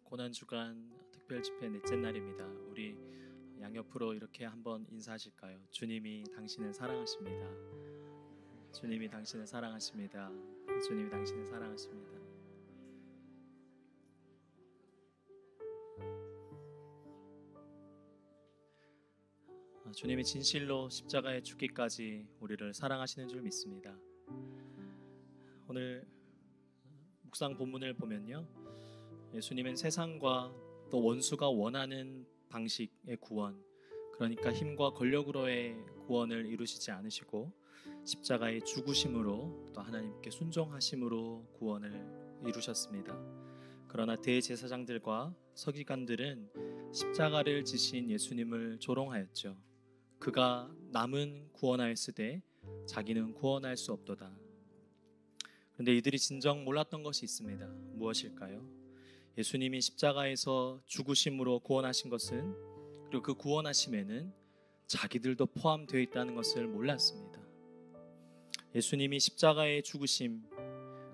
고난주간 특별 집회 넷째 날입니다. 우리 양옆으로 이렇게 한번 인사하실까요? 주님이 당신을 사랑하십니다. 주님이 당신을 사랑하십니다. 주님이 당신을 사랑하십니다. 주님이 진실로 십자가에 죽기까지 우리를 사랑하시는 줄 믿습니다. 오늘 묵상 본문을 보면요, 예수님은 세상과 또 원수가 원하는 방식의 구원, 그러니까 힘과 권력으로의 구원을 이루시지 않으시고 십자가의 죽으심으로 또 하나님께 순종하심으로 구원을 이루셨습니다. 그러나 대제사장들과 서기관들은 십자가를 지신 예수님을 조롱하였죠. 그가 남은 구원하였으되 자기는 구원할 수 없도다. 그런데 이들이 진정 몰랐던 것이 있습니다. 무엇일까요? 예수님이 십자가에서 죽으심으로 구원하신 것은, 그리고 그 구원하심에는 자기들도 포함되어 있다는 것을 몰랐습니다. 예수님이 십자가에 죽으심,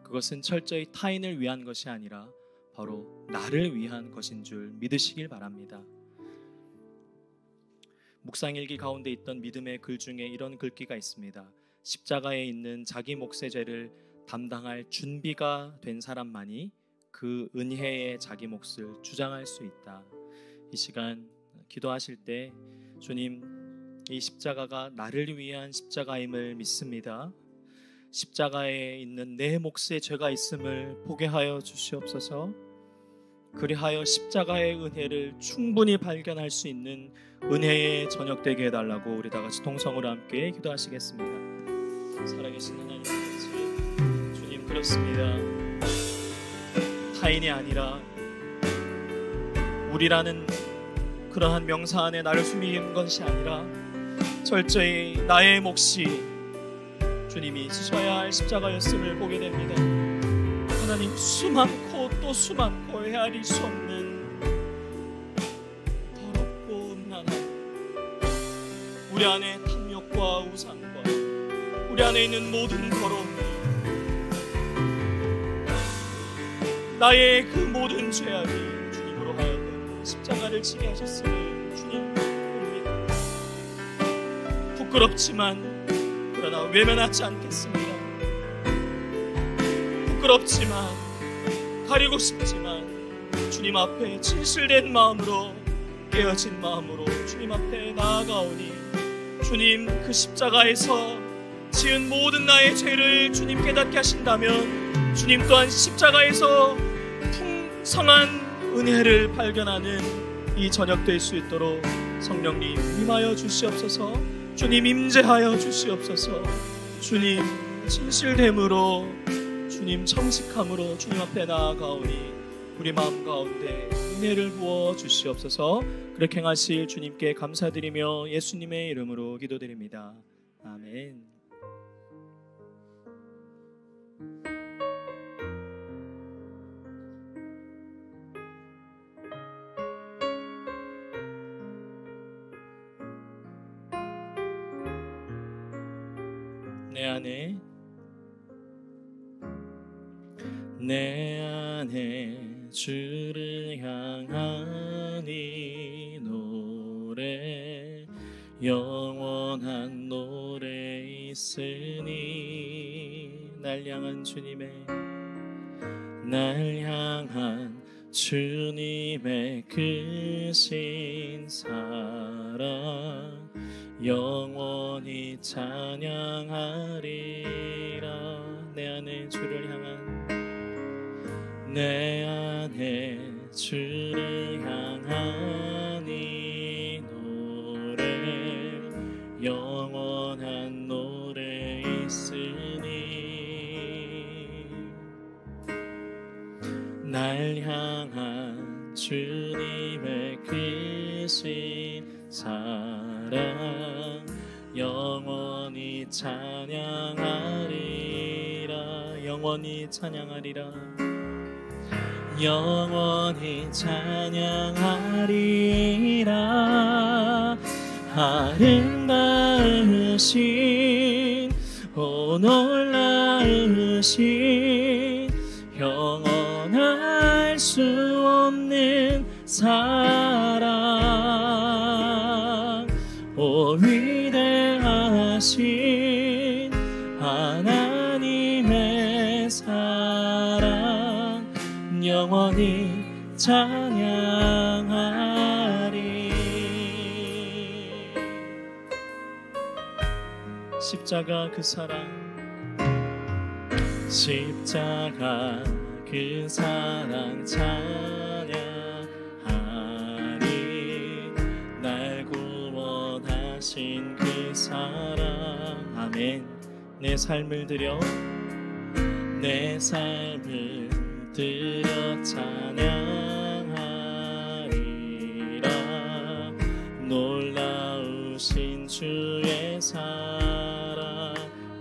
그것은 철저히 타인을 위한 것이 아니라 바로 나를 위한 것인 줄 믿으시길 바랍니다. 묵상일기 가운데 있던 믿음의 글 중에 이런 글귀가 있습니다. 십자가에 있는 자기 몫의 죄를 담당할 준비가 된 사람만이 그 은혜의 자기 몫을 주장할 수 있다. 이 시간 기도하실 때, 주님, 이 십자가가 나를 위한 십자가임을 믿습니다. 십자가에 있는 내 몫의 죄가 있음을 보게 하여 주시옵소서. 그리하여 십자가의 은혜를 충분히 발견할 수 있는 은혜의 저녁 되게 해달라고 우리 다 같이 동성으로 함께 기도하시겠습니다. 살아계신 하나님 아버지, 주님, 그렇습니다. 타인이 아니라 우리라는 그러한 명사 안에 나를 숨기는 것이 아니라 철저히 나의 몫이 주님이 지셔야 할 십자가였음을 보게 됩니다. 하나님, 수많고 또 수많고 헤아릴 수 없는 더럽고 음란한 우리 안에 탐욕과 우상과 우리 안에 있는 모든 더러움이, 나의 그 모든 죄악이 주님으로 하여금 십자가를 지게 하셨음을 주님 봅니다. 부끄럽지만 그러나 외면하지 않겠습니다. 부끄럽지만, 가리고 싶지만 주님 앞에 진실된 마음으로, 깨어진 마음으로 주님 앞에 나아가오니, 주님, 그 십자가에서 지은 모든 나의 죄를 주님 깨닫게 하신다면 주님 또한 십자가에서 풍성한 은혜를 발견하는 이 저녁 될 수 있도록 성령님 임하여 주시옵소서. 주님, 임재하여 주시옵소서. 주님, 진실됨으로, 주님, 정직함으로 주님 앞에 나아가오니 우리 마음 가운데 은혜를 부어 주시옵소서. 그렇게 행하실 주님께 감사드리며 예수님의 이름으로 기도드립니다. 아멘. 내 안에 주를 향한 이 노래, 영원한 노래 있으니, 날 향한 주님의 크신 사랑 영원히 찬양하리라. 내 안에 주를 향한 이 노래, 영원한 노래 있으니, 날 향한 주님의 크신 사랑 영원히 찬양하리라. 영원히 찬양하리라. 영원히 찬양하리라. 아름다우신 오 놀라우신 영원할 수 없는 없는 사랑, 오 위대하신 하나님의 사랑, 영원히 찬양하리. 십자가 그 사랑, 십자가 그 사랑 찬양하리. 날 구원하신 그 사랑, 아멘. 내 삶을 드려, 내 삶을 드려 찬양하리라. 놀라우신 주의 사랑,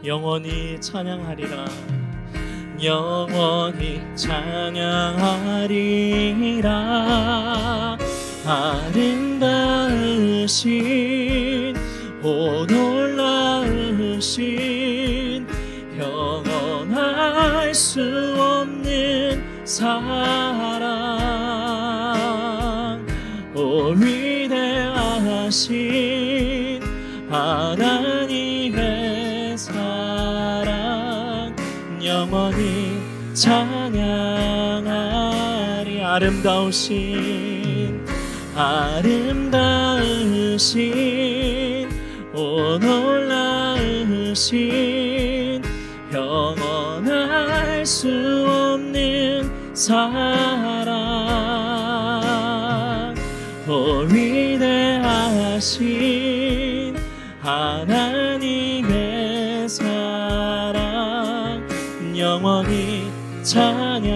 영원히 찬양하리라. 영원히 찬양하리라. 아름다우신, 오 놀라우신, 영원할 수 없는 사랑, 오 위대하신 하나님의 사랑, 영원히 찬양하리. 아름다우신, 아름다우신, 오 놀라우신, 영원할 수 없는 사랑, 오 위대하신 하나님의 사랑, 영원히 찬양하리.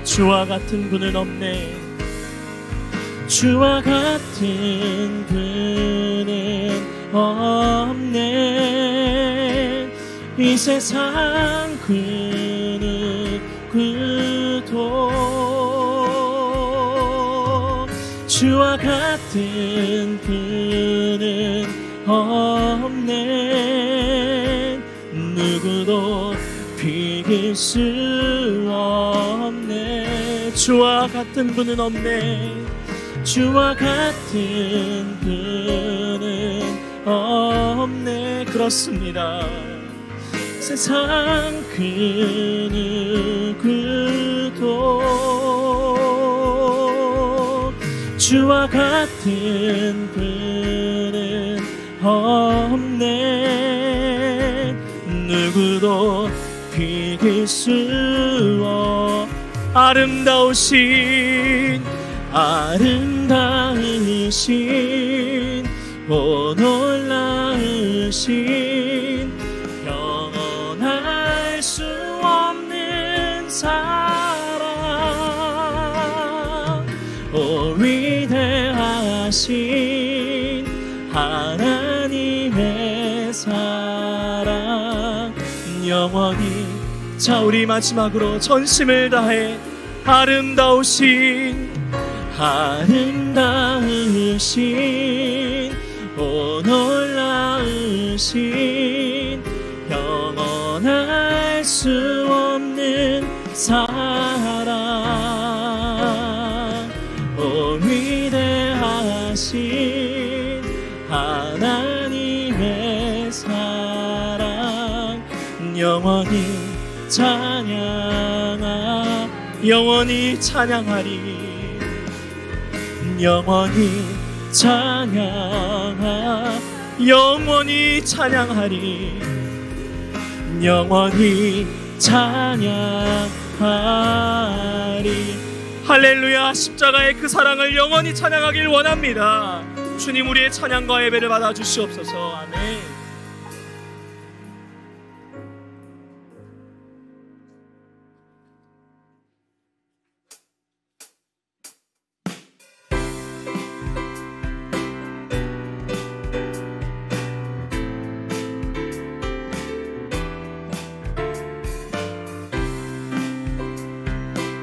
주와 같은 분은 없네, 주와 같은 분은 없네. 이 세상 그 누구도 주와 같은 분은 없네. 누구도 비길 수 없네. 주와 같은 분은 없네. 주와 같은 분은 없네. 그렇습니다. 세상 그 누구도 주와 같은 분은 없네. 누구도 비길 수 없네. 아름다우신, 아름다우신, 오 놀라우신, 영원할 수 없는 사랑, 오 위대하신 하나님의 사랑, 영원히. 자, 우리 마지막으로 전심을 다해 아름다우신, 아름다우신, 오 놀라우신, 영원할 수 없는 사랑, 오 위대하신 하나님의 사랑, 영원히 찬양하, 영원히 찬양하리. 영원히 찬양하, 영원히 찬양하리. 영원히 찬양하리. 할렐루야. 십자가의 그 사랑을 영원히 찬양하길 원합니다. 주님, 우리의 찬양과 예배를 받아주시옵소서. 아멘.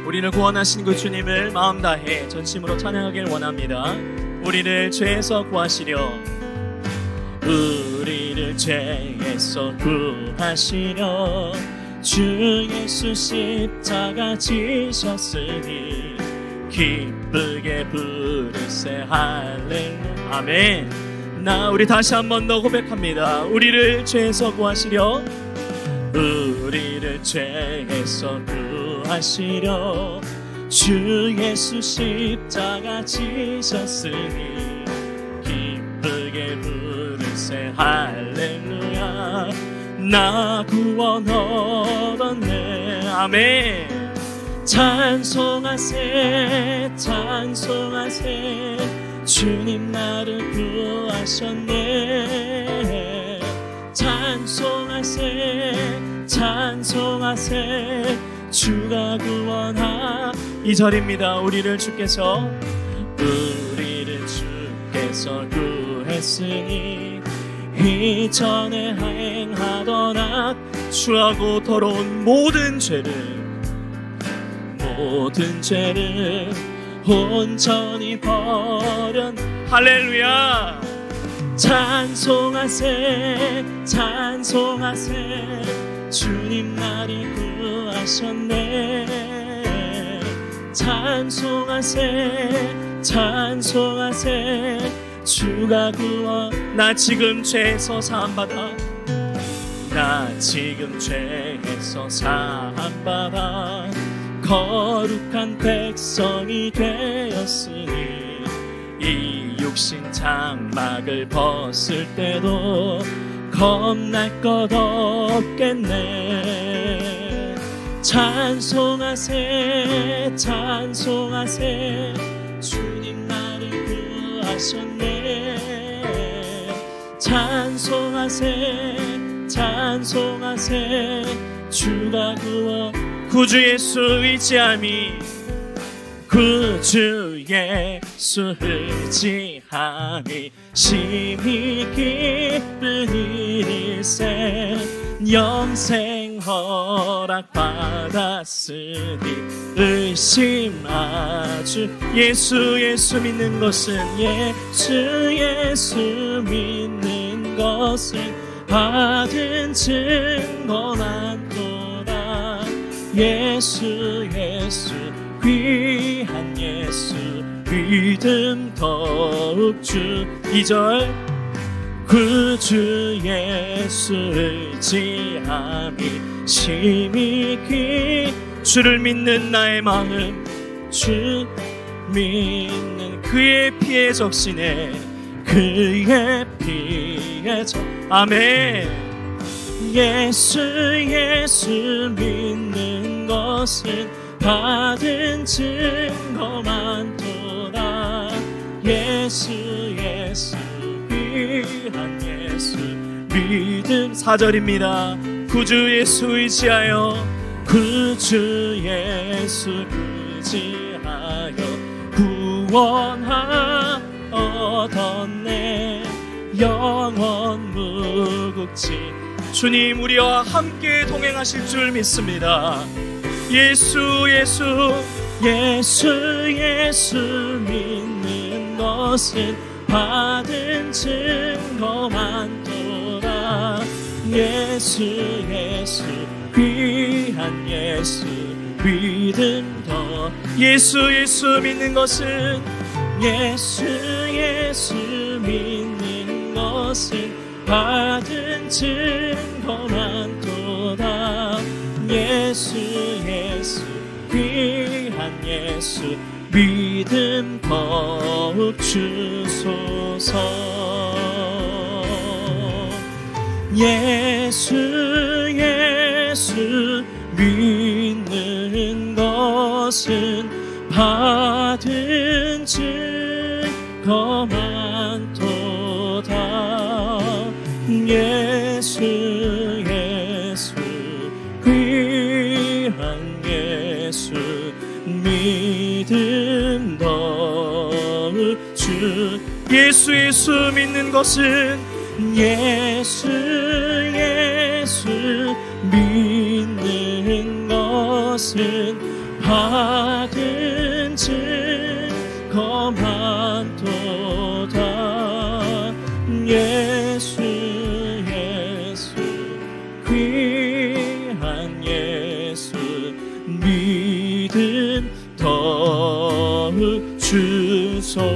우리를 구원하신 그 주님을 마음 다해 전심으로 찬양하길 원합니다. 우리를 죄에서 구하시려, 우리를 죄에서 구하시려 주 예수 십자가 지셨으니 기쁘게 부르세 할렐루야. 아멘. 우리 다시 한 번 더 고백합니다. 우리를 죄에서 구하시려, 우리를 죄에서 구하시려 주 예수 십자가 지셨으니 기쁘게 부르세 할렐루야. 나 구원 얻었네. 아멘. 찬송하세 찬송하세 주님 나를 구하셨네. 찬송하세 찬송하세 주가 구원하. 2절입니다. 우리를 주께서 구했으니 이전에 행하던 악 주하고 더러운 모든 죄를 온전히 버려. 할렐루야. 찬송하세 찬송하세 주님 나를 구하셨네. 찬송하세 찬송하세 주가 구원. 나 지금 죄에서 사함받아, 나 지금 죄에서 사함받아 거룩한 백성이 되었으니 이 육신 장막을 벗을 때도 겁날 것 없겠네. 찬송하세 찬송하세 주님 나를 구하셨네. 찬송하세 찬송하세 주가 구원. 구주 예수 의지함이 구주 예수 의지함이 심히 기쁜 일일세. 영생 허락 받았으니 의심하주. 예수 믿는 것은 예수 믿는 것은 받은 증거만 도다. 예수 귀한 예수 믿음 더욱 주. 2절 구주 예수 의지함이 심히 주를 믿는 나의 마음, 주 믿는 그의 피에 적시네. 그의 피에 적. 아멘. 예수 믿는 것은 받은 증거만 도다. 예수 귀한 예수 믿음. 4절입니다. 구주 예수 의지하여 구주 예수 의지하여 구원하 얻었네. 영원 무국지. 주님 우리와 함께 동행하실 줄 믿습니다. 예수 믿는 것은 받은 증거만 도다. 예수 귀한 예수 믿음 더. 예수 믿는 것은 예수 믿는 것은 받은 증거만 도다. 예수 귀한 예수 믿음 더욱 주소서. 예수 믿는 것은 받은 증거만 도다. 예수 귀한 예수 믿음 더욱 주. 예수 믿는 것은 예수 믿는 것은 받은 증거만 도다. 예수 귀한 예수 넣어 주소서.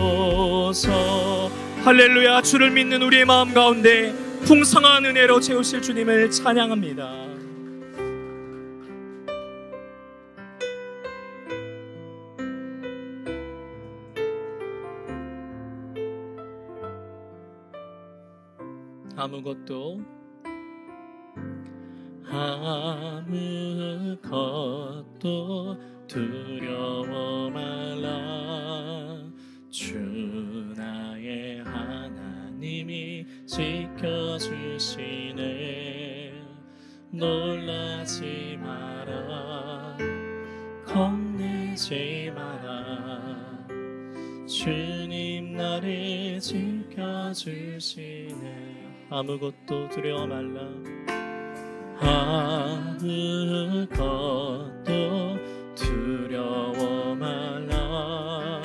할렐루야. 주를 믿는 우리의 마음 가운데 풍성한 은혜로 채우실 주님을 찬양합니다. 아무것도 두려워 말라. 주 나의 하나님이 지켜주시네. 놀라지 마라, 겁내지 마라. 주님 나를 지켜주시네. 아무것도 두려워 말라. 아무것도 두려워 말라.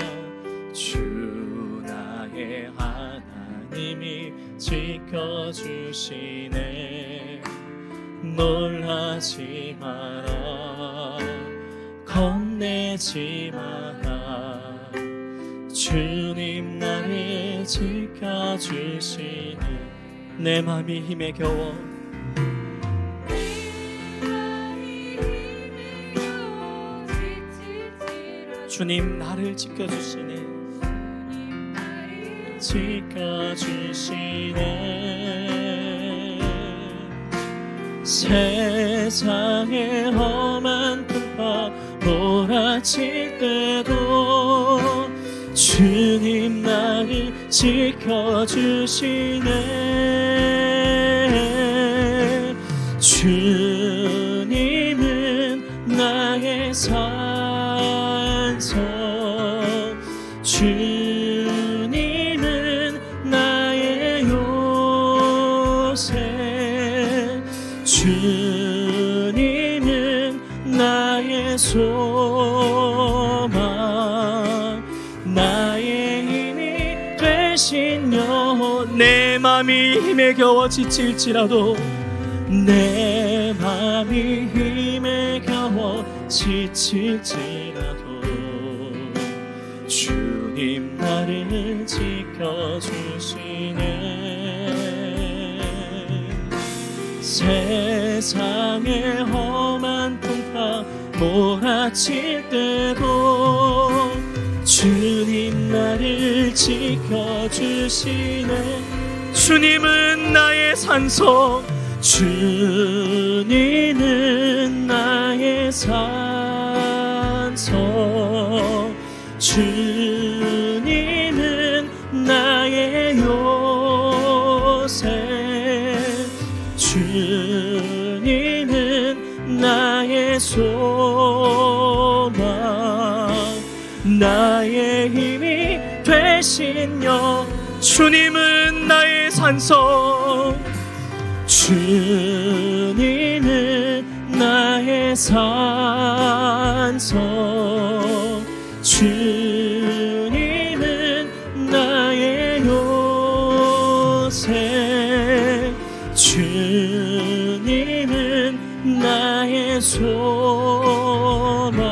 주 나의 하나님이 지켜주시네. 놀라지 마라, 겁내지 마라. 주님 나를 지켜주시네. 내 맘이 힘에 겨워 주님 나를 지켜주시네. 지켜주시네. 세상의 험한 풍파 몰아칠 때도 주님 나를 지켜주시네. 주님은 나의 산성, 주님은 나의 요새, 주님은 나의 소망, 나의 힘이 되신 여. 내 맘이 힘에 겨워 지칠지라도, 내 맘이 힘에 겨워 지칠지라도 주님 나를 지켜주시네. 세상의 험한 풍파 몰아칠 때도 주님 나를 지켜주시네. 주님은 나의 산성, 주님은 나의 산성, 주님은 나의 요새, 주님은 나의 소망, 나의 힘이 되신 여. 주님은 나의 산성, 주님은 나의 산성, 주님은 나의 요새, 주님은 나의 소망,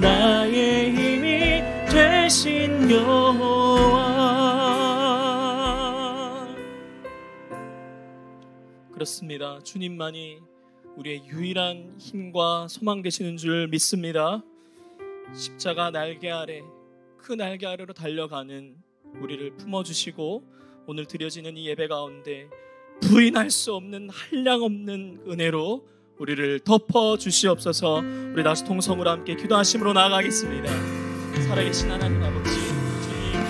나의 힘이 되신 여호와. 그렇습니다. 주님만이 우리의 유일한 힘과 소망 되시는 줄 믿습니다. 십자가 날개 아래, 그 날개 아래로 달려가는 우리를 품어주시고 오늘 드려지는 이 예배 가운데 부인할 수 없는 한량없는 은혜로 우리를 덮어주시옵소서. 우리 다시 통성으로 함께 기도하심으로 나아가겠습니다. 살아계신 하나님 아버지, 주님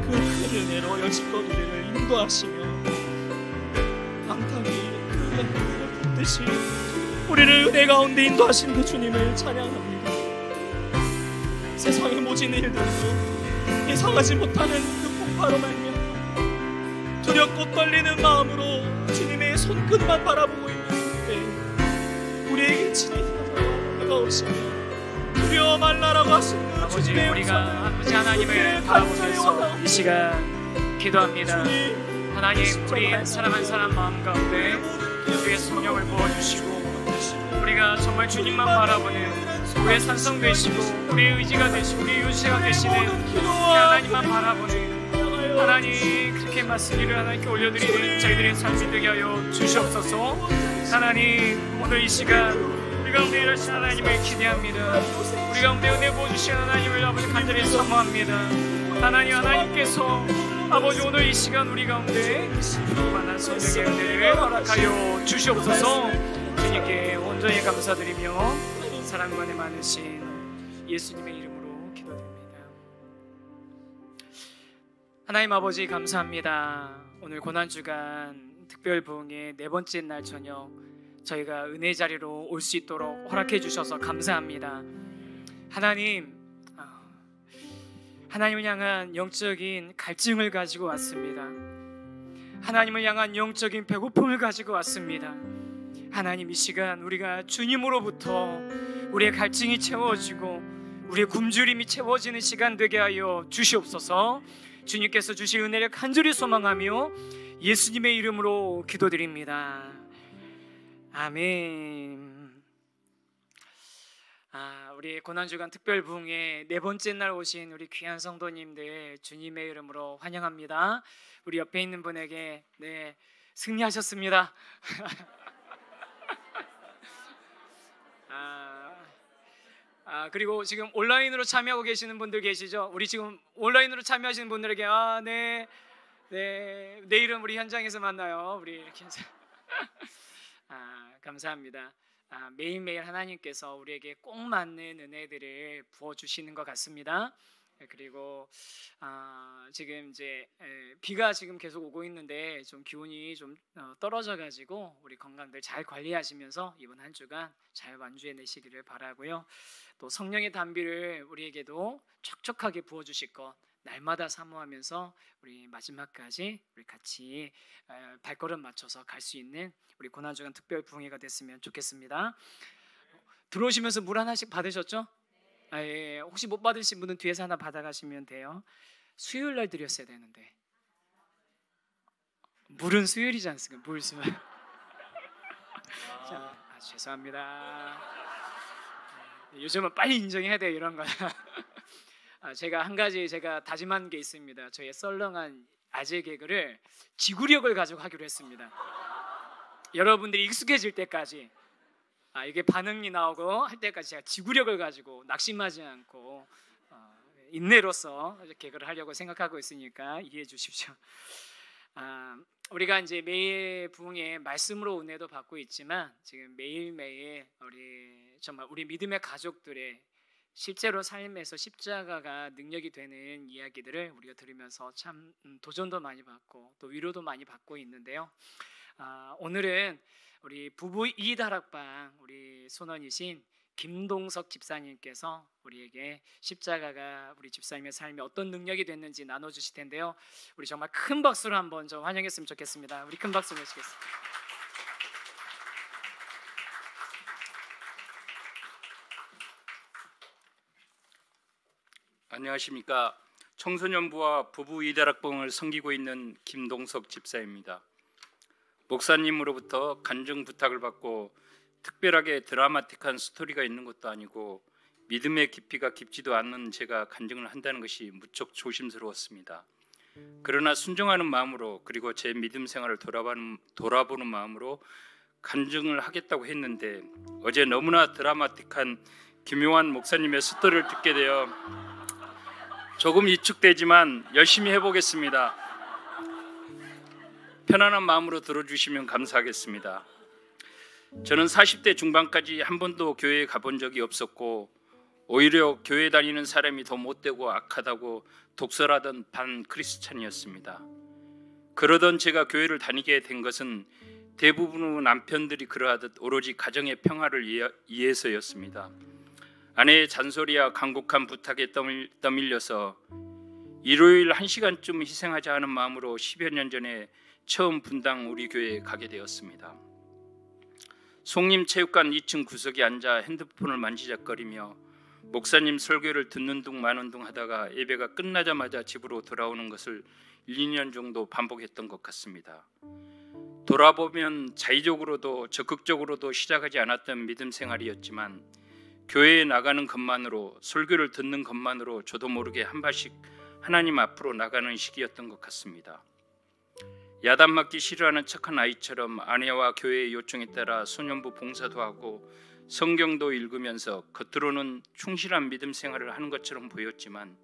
그 큰 은혜로 여지껏 우리를 인도하시며 방탕히 그 은혜를 붙듯이 우리를 은혜 가운데 인도하신 그 주님을 찬양합니다. 세상의 모진 일들도 예상하지 못하는 그 폭파로 말미암아 두렵고 떨리는 마음으로 주님의 손끝만 바라보고 있는데 우리에게 친히 다가오시며 두려워 말라라고 하신 그 아버지, 주님의 우리가 아버지 하나님을 바라보면서 이 시간 기도합니다. 하나님, 우리 사랑한 사람 마음 가운데 주의 성령을 부어주시고 우리가 정말 주님만 바라보는 우리의 산성 되시고 우리의 의지가 되시고 우리의 요새가 되시는 하나님만 바라보는 하나님, 그렇게 말씀을 하나님께 올려드리는 저희들의 삶이 되게 하여 주시옵소서. 하나님, 오늘 이 시간 우리 가운데 일하신 하나님을 기대합니다. 우리 가운데 은혜 부어주신 하나님을 아버지 간절히 사모합니다. 하나님께서 아버지 오늘 이 시간 우리 가운데 만난 성령의 은혜를 허락하여 주시옵소서. 주님께 온전히 감사드리며 사랑만에 많으신 예수님의 이름으로 기도드립니다. 하나님 아버지 감사합니다. 오늘 고난주간 특별부흥의 4번째 날 저녁 저희가 은혜 자리로 올 수 있도록 허락해 주셔서 감사합니다. 하나님을 향한 영적인 갈증을 가지고 왔습니다. 하나님을 향한 영적인 배고픔을 가지고 왔습니다. 하나님, 이 시간 우리가 주님으로부터 우리의 갈증이 채워지고 우리의 굶주림이 채워지는 시간 되게 하여 주시옵소서. 주님께서 주실 은혜를 간절히 소망하며 예수님의 이름으로 기도드립니다. 아멘. 우리 고난주간 특별부흥의 4번째 날 오신 우리 귀한 성도님들 주님의 이름으로 환영합니다. 우리 옆에 있는 분에게 승리하셨습니다. 그리고 지금 온라인으로 참여하고 계시는 분들 계시죠? 우리 지금 온라인으로 참여하시는 분들에게 내일은 우리 현장에서 만나요. 우리 이렇게 해서 감사합니다. 매일매일 하나님께서 우리에게 꼭 맞는 은혜들을 부어주시는 것 같습니다. 그리고 지금 이제 비가 지금 계속 오고 있는데 좀 기온이 좀 떨어져가지고 우리 건강들 잘 관리하시면서 이번 한 주간 잘 완주해내시기를 바라고요. 또 성령의 단비를 우리에게도 촉촉하게 부어주실 것 날마다 사모하면서 우리 마지막까지 우리 같이 발걸음 맞춰서 갈 수 있는 우리 고난주간 특별 부흥회가 됐으면 좋겠습니다. 들어오시면서 물 하나씩 받으셨죠? 혹시 못 받으신 분은 뒤에서 하나 받아가시면 돼요. 수요일 날 드렸어야 되는데 물은 수요일이지 않습니까? 물 수요일. 죄송합니다. 요즘은 빨리 인정해야 돼요, 이런 거. 제가 한 가지 다짐한 게 있습니다. 저의 썰렁한 아재 개그를 지구력을 가지고 하기로 했습니다. 여러분들이 익숙해질 때까지 이게 반응이 나오고 할 때까지 제가 지구력을 가지고 낙심하지 않고 인내로서 개그를 하려고 생각하고 있으니까 이해해 주십시오. 우리가 이제 매일 부흥의 말씀으로 은혜도 받고 있지만 지금 매일매일 우리 믿음의 가족들의 실제로 삶에서 십자가가 능력이 되는 이야기들을 우리가 들으면서 참 도전도 많이 받고 또 위로도 많이 받고 있는데요. 오늘은 우리 부부 이다락방 우리 손원이신 김동석 집사님께서 우리에게 십자가가 우리 집사님의 삶에 어떤 능력이 됐는지 나눠주실 텐데요. 우리 정말 큰 박수로 한번 좀 환영했으면 좋겠습니다. 우리 큰 박수 내시겠습니다. 안녕하십니까. 청소년부와 부부 이다락방을 섬기고 있는 김동석 집사입니다. 목사님으로부터 간증 부탁을 받고 특별하게 드라마틱한 스토리가 있는 것도 아니고 믿음의 깊이가 깊지도 않은 제가 간증을 한다는 것이 무척 조심스러웠습니다. 그러나 순종하는 마음으로 그리고 제 믿음 생활을 돌아보는 마음으로 간증을 하겠다고 했는데 어제 너무나 드라마틱한 김용환 목사님의 스토리를 듣게 되어 조금 위축되지만 열심히 해보겠습니다. 편안한 마음으로 들어주시면 감사하겠습니다. 저는 40대 중반까지 한 번도 교회에 가본 적이 없었고 오히려 교회 다니는 사람이 더 못되고 악하다고 독설하던 반크리스찬이었습니다. 그러던 제가 교회를 다니게 된 것은 대부분의 남편들이 그러하듯 오로지 가정의 평화를 위해서였습니다. 아내의 잔소리와 간곡한 부탁에 떠밀려서 일요일 1시간쯤 희생하자 하는 마음으로 10여 년 전에 처음 분당 우리 교회에 가게 되었습니다. 송림체육관 2층 구석에 앉아 핸드폰을 만지작거리며 목사님 설교를 듣는 둥 마는 둥 하다가 예배가 끝나자마자 집으로 돌아오는 것을 1, 2년 정도 반복했던 것 같습니다. 돌아보면 자의적으로도 적극적으로도 시작하지 않았던 믿음 생활이었지만 교회에 나가는 것만으로, 설교를 듣는 것만으로 저도 모르게 한 발씩 하나님 앞으로 나가는 시기였던 것 같습니다. 야단 맞기 싫어하는 착한 아이처럼 아내와 교회의 요청에 따라 소년부 봉사도 하고 성경도 읽으면서 겉으로는 충실한 믿음 생활을 하는 것처럼 보였지만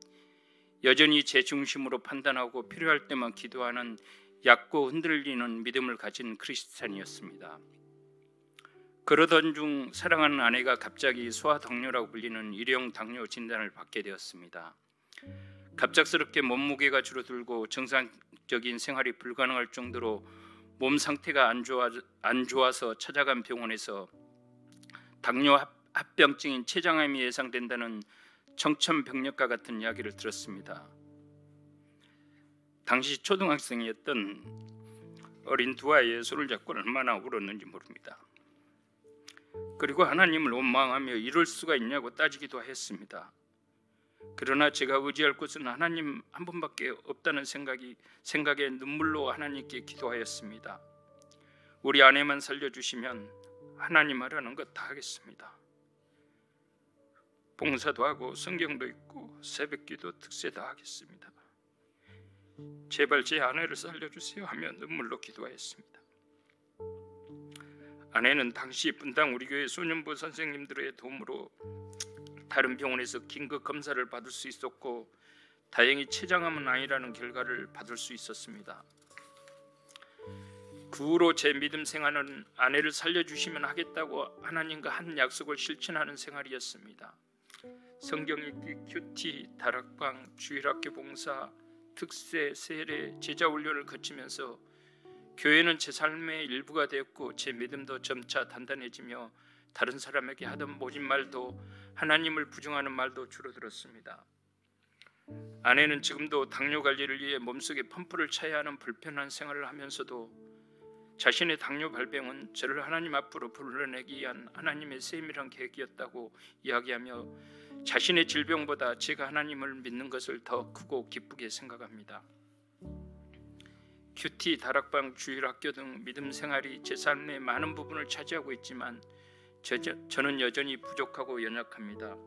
여전히 제 중심으로 판단하고 필요할 때만 기도하는 얕고 흔들리는 믿음을 가진 크리스찬이었습니다. 그러던 중 사랑하는 아내가 갑자기 소아당뇨라고 불리는 일형 당뇨 진단을 받게 되었습니다. 갑작스럽게 몸무게가 줄어들고 정상적인 생활이 불가능할 정도로 몸 상태가 안 좋아서 찾아간 병원에서 당뇨 합병증인 췌장암이 예상된다는 청천벽력과 같은 이야기를 들었습니다. 당시 초등학생이었던 어린 두 아이의 손을 잡고 얼마나 울었는지 모릅니다. 그리고 하나님을 원망하며 이럴 수가 있냐고 따지기도 했습니다. 그러나 제가 의지할 곳은 하나님 한 분밖에 없다는 생각에 눈물로 하나님께 기도하였습니다. 우리 아내만 살려주시면 하나님 하라는 것 다 하겠습니다. 봉사도 하고 성경도 읽고 새벽기도 특세도 하겠습니다. 제발 제 아내를 살려주세요 하며 눈물로 기도하였습니다. 아내는 당시 분당 우리 교회 소년부 선생님들의 도움으로 다른 병원에서 긴급 검사를 받을 수 있었고 다행히 췌장암은 아니라는 결과를 받을 수 있었습니다. 그 후로 제 믿음 생활은 아내를 살려주시면 하겠다고 하나님과 한 약속을 실천하는 생활이었습니다. 성경 읽기, 큐티, 다락방, 주일학교 봉사, 특세, 세례, 제자 훈련을 거치면서 교회는 제 삶의 일부가 되었고 제 믿음도 점차 단단해지며 다른 사람에게 하던 모진 말도 하나님을 부정하는 말도 줄어들었습니다. 아내는 지금도 당뇨 관리를 위해 몸속에 펌프를 차야 하는 불편한 생활을 하면서도 자신의 당뇨 발병은 저를 하나님 앞으로 불러내기 위한 하나님의 세밀한 계획이었다고 이야기하며 자신의 질병보다 제가 하나님을 믿는 것을 더 크고 기쁘게 생각합니다. 큐티, 다락방, 주일학교 등 믿음 생활이 제 삶의 많은 부분을 차지하고 있지만 저는 여전히 부족하고 연약합니다.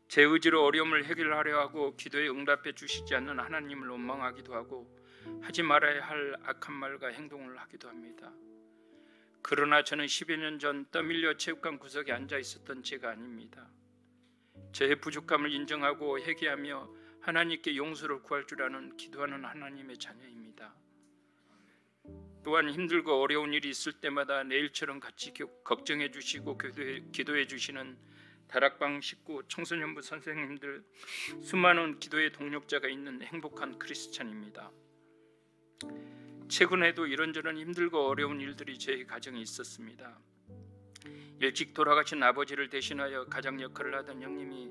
제 의지로 어려움을 해결하려 하고 기도에 응답해 주시지 않는 하나님을 원망하기도 하고 하지 말아야 할 악한 말과 행동을 하기도 합니다. 그러나 저는 10여 년 전 떠밀려 체육관 구석에 앉아 있었던 제가 아닙니다. 저의 부족함을 인정하고 회개하며 하나님께 용서를 구할 줄 아는 기도하는 하나님의 자녀입니다. 또한 힘들고 어려운 일이 있을 때마다 내일처럼 같이 걱정해 주시고 기도해 주시는 다락방 식구, 청소년부 선생님들, 수많은 기도의 동력자가 있는 행복한 크리스찬입니다. 최근에도 이런저런 힘들고 어려운 일들이 제 가정에 있었습니다. 일찍 돌아가신 아버지를 대신하여 가장 역할을 하던 형님이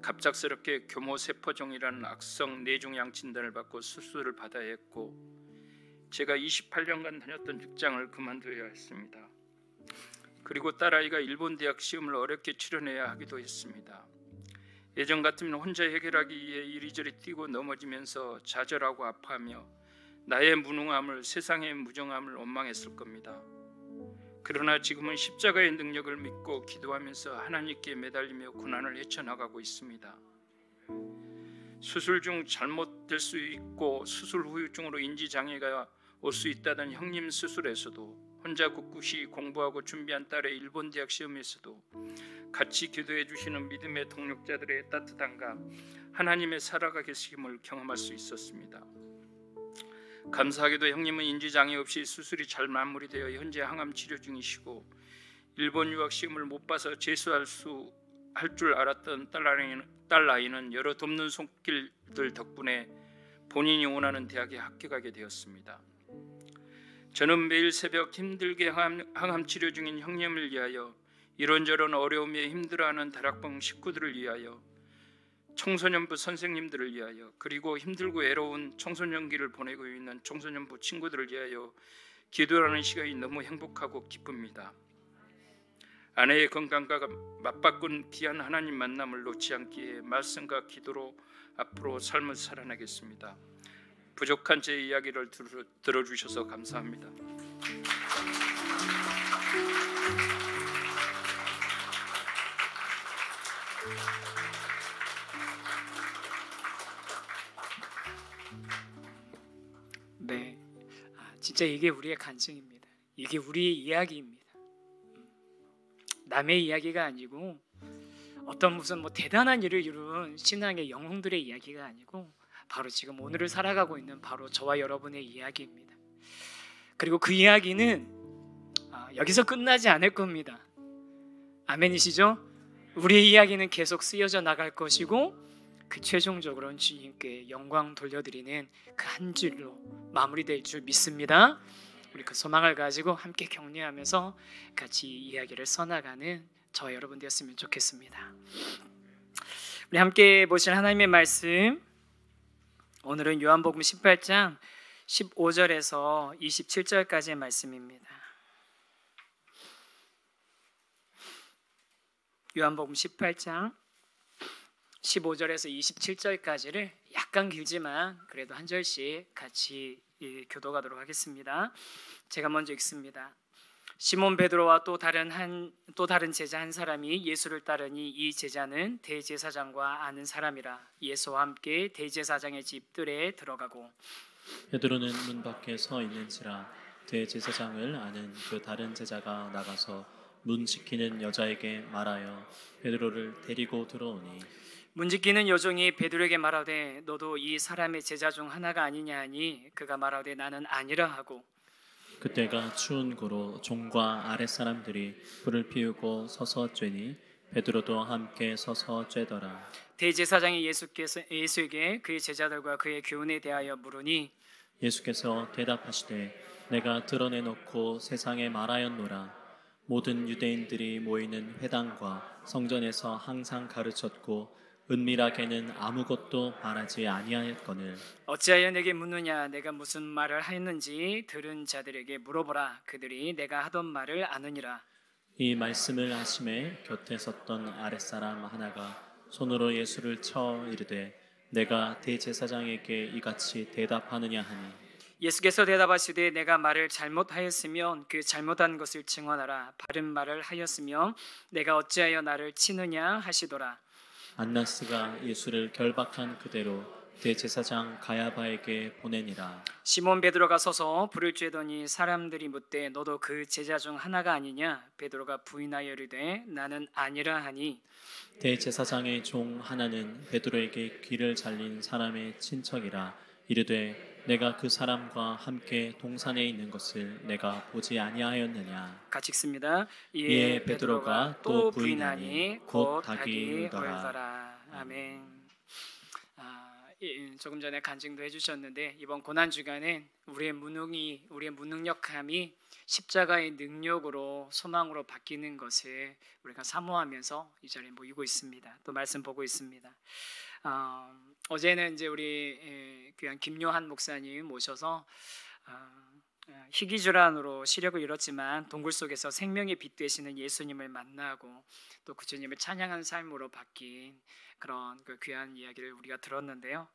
갑작스럽게 교모세포종이라는 악성 뇌종양 진단을 받고 수술을 받아야 했고 제가 28년간 다녔던 직장을 그만둬야 했습니다. 그리고 딸아이가 일본 대학 시험을 어렵게 치러내야 하기도 했습니다. 예전 같으면 혼자 해결하기 위해 이리저리 뛰고 넘어지면서 좌절하고 아파하며 나의 무능함을, 세상의 무정함을 원망했을 겁니다. 그러나 지금은 십자가의 능력을 믿고 기도하면서 하나님께 매달리며 고난을 헤쳐나가고 있습니다. 수술 중 잘못될 수 있고 수술 후유증으로 인지장애가 올 수 있다던 형님 수술에서도 혼자 굳굳이 공부하고 준비한 딸의 일본 대학 시험에서도 같이 기도해 주시는 믿음의 동력자들의 따뜻함과 하나님의 살아가 계심을 경험할 수 있었습니다. 감사하게도 형님은 인지장애 없이 수술이 잘 마무리되어 현재 항암 치료 중이시고 일본 유학 시험을 못 봐서 재수할 줄 알았던 딸아이는 여러 돕는 손길들 덕분에 본인이 원하는 대학에 합격하게 되었습니다. 저는 매일 새벽 힘들게 항암 치료 중인 형님을 위하여, 이런저런 어려움에 힘들어하는 다락방 식구들을 위하여, 청소년부 선생님들을 위하여, 그리고 힘들고 외로운 청소년기를 보내고 있는 청소년부 친구들을 위하여 기도하는 시간이 너무 행복하고 기쁩니다. 아내의 건강과 맞바꾼 귀한 하나님 만남을 놓지 않기에 말씀과 기도로 앞으로 삶을 살아내겠습니다. 부족한 제 이야기를 들어주셔서 감사합니다. 네, 진짜 이게 우리의 간증입니다. 이게 우리의 이야기입니다. 남의 이야기가 아니고 어떤 무슨 뭐 대단한 일을 이룬 신앙의 영웅들의 이야기가 아니고 바로 지금 오늘을 살아가고 있는 바로 저와 여러분의 이야기입니다. 그리고 그 이야기는 여기서 끝나지 않을 겁니다. 아멘이시죠? 우리의 이야기는 계속 쓰여져 나갈 것이고 그 최종적으로는 주님께 영광 돌려드리는 그 한 줄로 마무리될 줄 믿습니다. 우리 그 소망을 가지고 함께 격려하면서 같이 이야기를 써나가는 저와 여러분 되었으면 좋겠습니다. 우리 함께 보실 하나님의 말씀, 오늘은 요한복음 18장 15절에서 27절까지의 말씀입니다. 요한복음 18장 15절에서 27절까지를 약간 길지만 그래도 한 절씩 같이 교도하도록 하겠습니다. 제가 먼저 읽습니다. 시몬 베드로와 또 다른 제자 한 사람이 예수를 따르니 이 제자는 대제사장과 아는 사람이라. 예수와 함께 대제사장의 집들에 들어가고 베드로는 문 밖에 서 있는지라 대제사장을 아는 그 다른 제자가 나가서 문 지키는 여자에게 말하여 베드로를 데리고 들어오니 문 지키는 여종이 베드로에게 말하되 너도 이 사람의 제자 중 하나가 아니냐 하니 그가 말하되 나는 아니라 하고 그때가 추운 고로 종과 아랫사람들이 불을 피우고 서서 쬐니 베드로도 함께 서서 쬐더라. 대제사장이 예수에게 그의 제자들과 그의 교훈에 대하여 물으니 예수께서 대답하시되 내가 드러내놓고 세상에 말하였노라. 모든 유대인들이 모이는 회당과 성전에서 항상 가르쳤고 은밀하게는 아무것도 말하지 아니하였거늘 어찌하여 내게 묻느냐. 내가 무슨 말을 하였는지 들은 자들에게 물어보라. 그들이 내가 하던 말을 아느니라. 이 말씀을 하심에 곁에 섰던 아랫사람 하나가 손으로 예수를 쳐 이르되 내가 대제사장에게 이같이 대답하느냐 하니 예수께서 대답하시되 내가 말을 잘못하였으면 그 잘못한 것을 증언하라. 바른 말을 하였으면 내가 어찌하여 나를 치느냐 하시더라. 안나스가 예수를 결박한 그대로 대제사장 가야바에게 보내니라. 시몬 베드로가 서서 불을 쬐더니 사람들이 묻되 너도 그 제자 중 하나가 아니냐. 베드로가 부인하여 이르되 나는 아니라 하니 대제사장의 종 하나는 베드로에게 귀를 잘린 사람의 친척이라 이르되 내가 그 사람과 함께 동산에 있는 것을 내가 보지 아니하였느냐. 같이 읽습니다. 이에 베드로가 또 부인하니 곧 닭이 울더라. 울더라. 아멘. 조금 전에 간증도 해주셨는데 이번 고난 주간엔 우리의 무능력함이 십자가의 능력으로 소망으로 바뀌는 것을 우리가 사모하면서 이 자리에 모이고 있습니다. 또 말씀 보고 있습니다. 어제는 이제 우리 귀한 김요한 목사님 모셔서 희귀질환으로 시력을 잃었지만 동굴 속에서 생명의 빛 되시는 예수님을 만나고 또 그 주님을 찬양하는 삶으로 바뀐 그런 그 귀한 이야기를 우리가 들었는데요.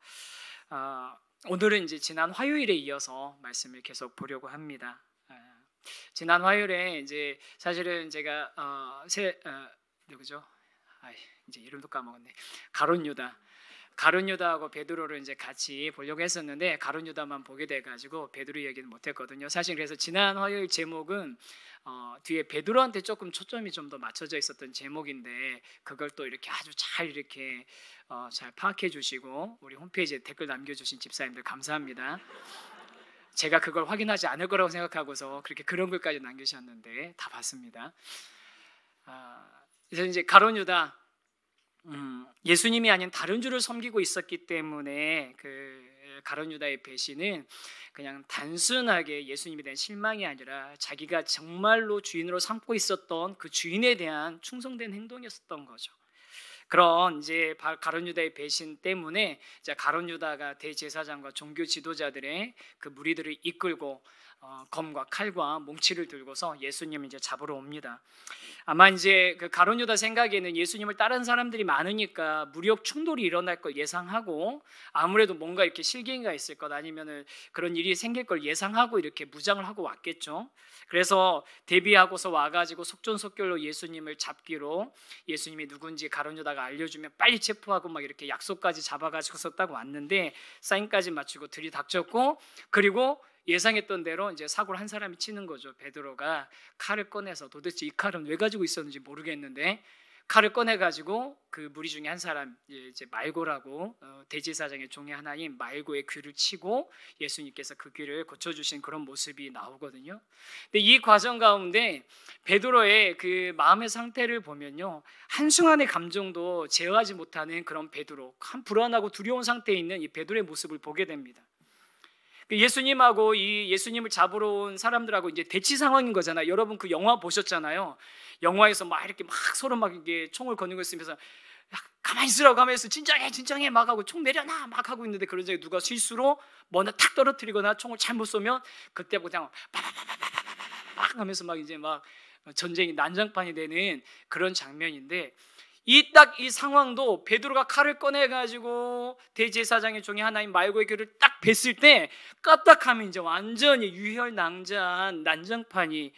오늘은 이제 지난 화요일에 이어서 말씀을 계속 보려고 합니다. 지난 화요일에 이제 사실은 제가 누구죠? 이제 이름도 까먹었네. 가룟 유다하고 베드로를 이제 같이 보려고 했었는데 가룟 유다만 보게 돼가지고 베드로 얘기는 못했거든요. 사실 그래서 지난 화요일 제목은 뒤에 베드로한테 조금 초점이 좀 더 맞춰져 있었던 제목인데 그걸 또 이렇게 아주 잘 이렇게 잘 파악해 주시고 우리 홈페이지에 댓글 남겨주신 집사님들 감사합니다. 제가 그걸 확인하지 않을 거라고 생각하고서 그런 글까지 남기셨는데 다 봤습니다. 그래서 이제 가룟 유다 예수님이 아닌 다른 주를 섬기고 있었기 때문에 그 가룟 유다의 배신은 그냥 단순하게 예수님에 대한 실망이 아니라 자기가 정말로 주인으로 삼고 있었던 그 주인에 대한 충성된 행동이었던 거죠. 그런 이제 가룟 유다의 배신 때문에 이제 가룟 유다가 대제사장과 종교 지도자들의 그 무리들을 이끌고 검과 칼과 몽치를 들고서 예수님을 이제 잡으러 옵니다. 아마 이제 그 가룟 유다 생각에는 예수님을 따르는 사람들이 많으니까 무력 충돌이 일어날 걸 예상하고, 아무래도 뭔가 이렇게 실갱이가 있을 것, 아니면은 그런 일이 생길 걸 예상하고 이렇게 무장을 하고 왔겠죠. 그래서 대비하고서 와가지고 속전속결로 예수님을 잡기로, 예수님이 누군지 가룟 유다가 알려주면 빨리 체포하고 막 이렇게 약속까지 잡아가지고서 딱 왔는데 사인까지 맞추고 들이닥쳤고, 그리고 예상했던 대로 이제 사고를 한 사람이 치는 거죠. 베드로가 칼을 꺼내서, 도대체 이 칼은 왜 가지고 있었는지 모르겠는데 칼을 꺼내가지고 그 무리 중에 한 사람, 이제 말고라고 대제사장의 종의 하나인 말고의 귀를 치고 예수님께서 그 귀를 고쳐주신 그런 모습이 나오거든요. 근데 이 과정 가운데 베드로의 그 마음의 상태를 보면요, 한순간의 감정도 제어하지 못하는 그런 베드로, 한 불안하고 두려운 상태에 있는 이 베드로의 모습을 보게 됩니다. 예수님하고 이 예수님을 잡으러 온 사람들하고 이제 대치 상황인 거잖아요. 여러분 그 영화 보셨잖아요. 영화에서 막 이렇게 막 서로 막 이게 총을 거느고 있으면서 가만히 있으라고, 가만히 있어, 진정해 막 하고 총 내려놔 막 하고 있는데, 그런 적에 누가 실수로 뭐나 탁 떨어뜨리거나 총을 잘못 쏘면 그때 그냥 막 하면서 막 이제 막 전쟁이 난장판이 되는 그런 장면인데, 이 상황도 베드로가 칼을 꺼내가지고 대제사장의 종이 하나인 말고의 귀를 딱 뱄을 때 까딱하면 이제 완전히 유혈낭자한 난장판이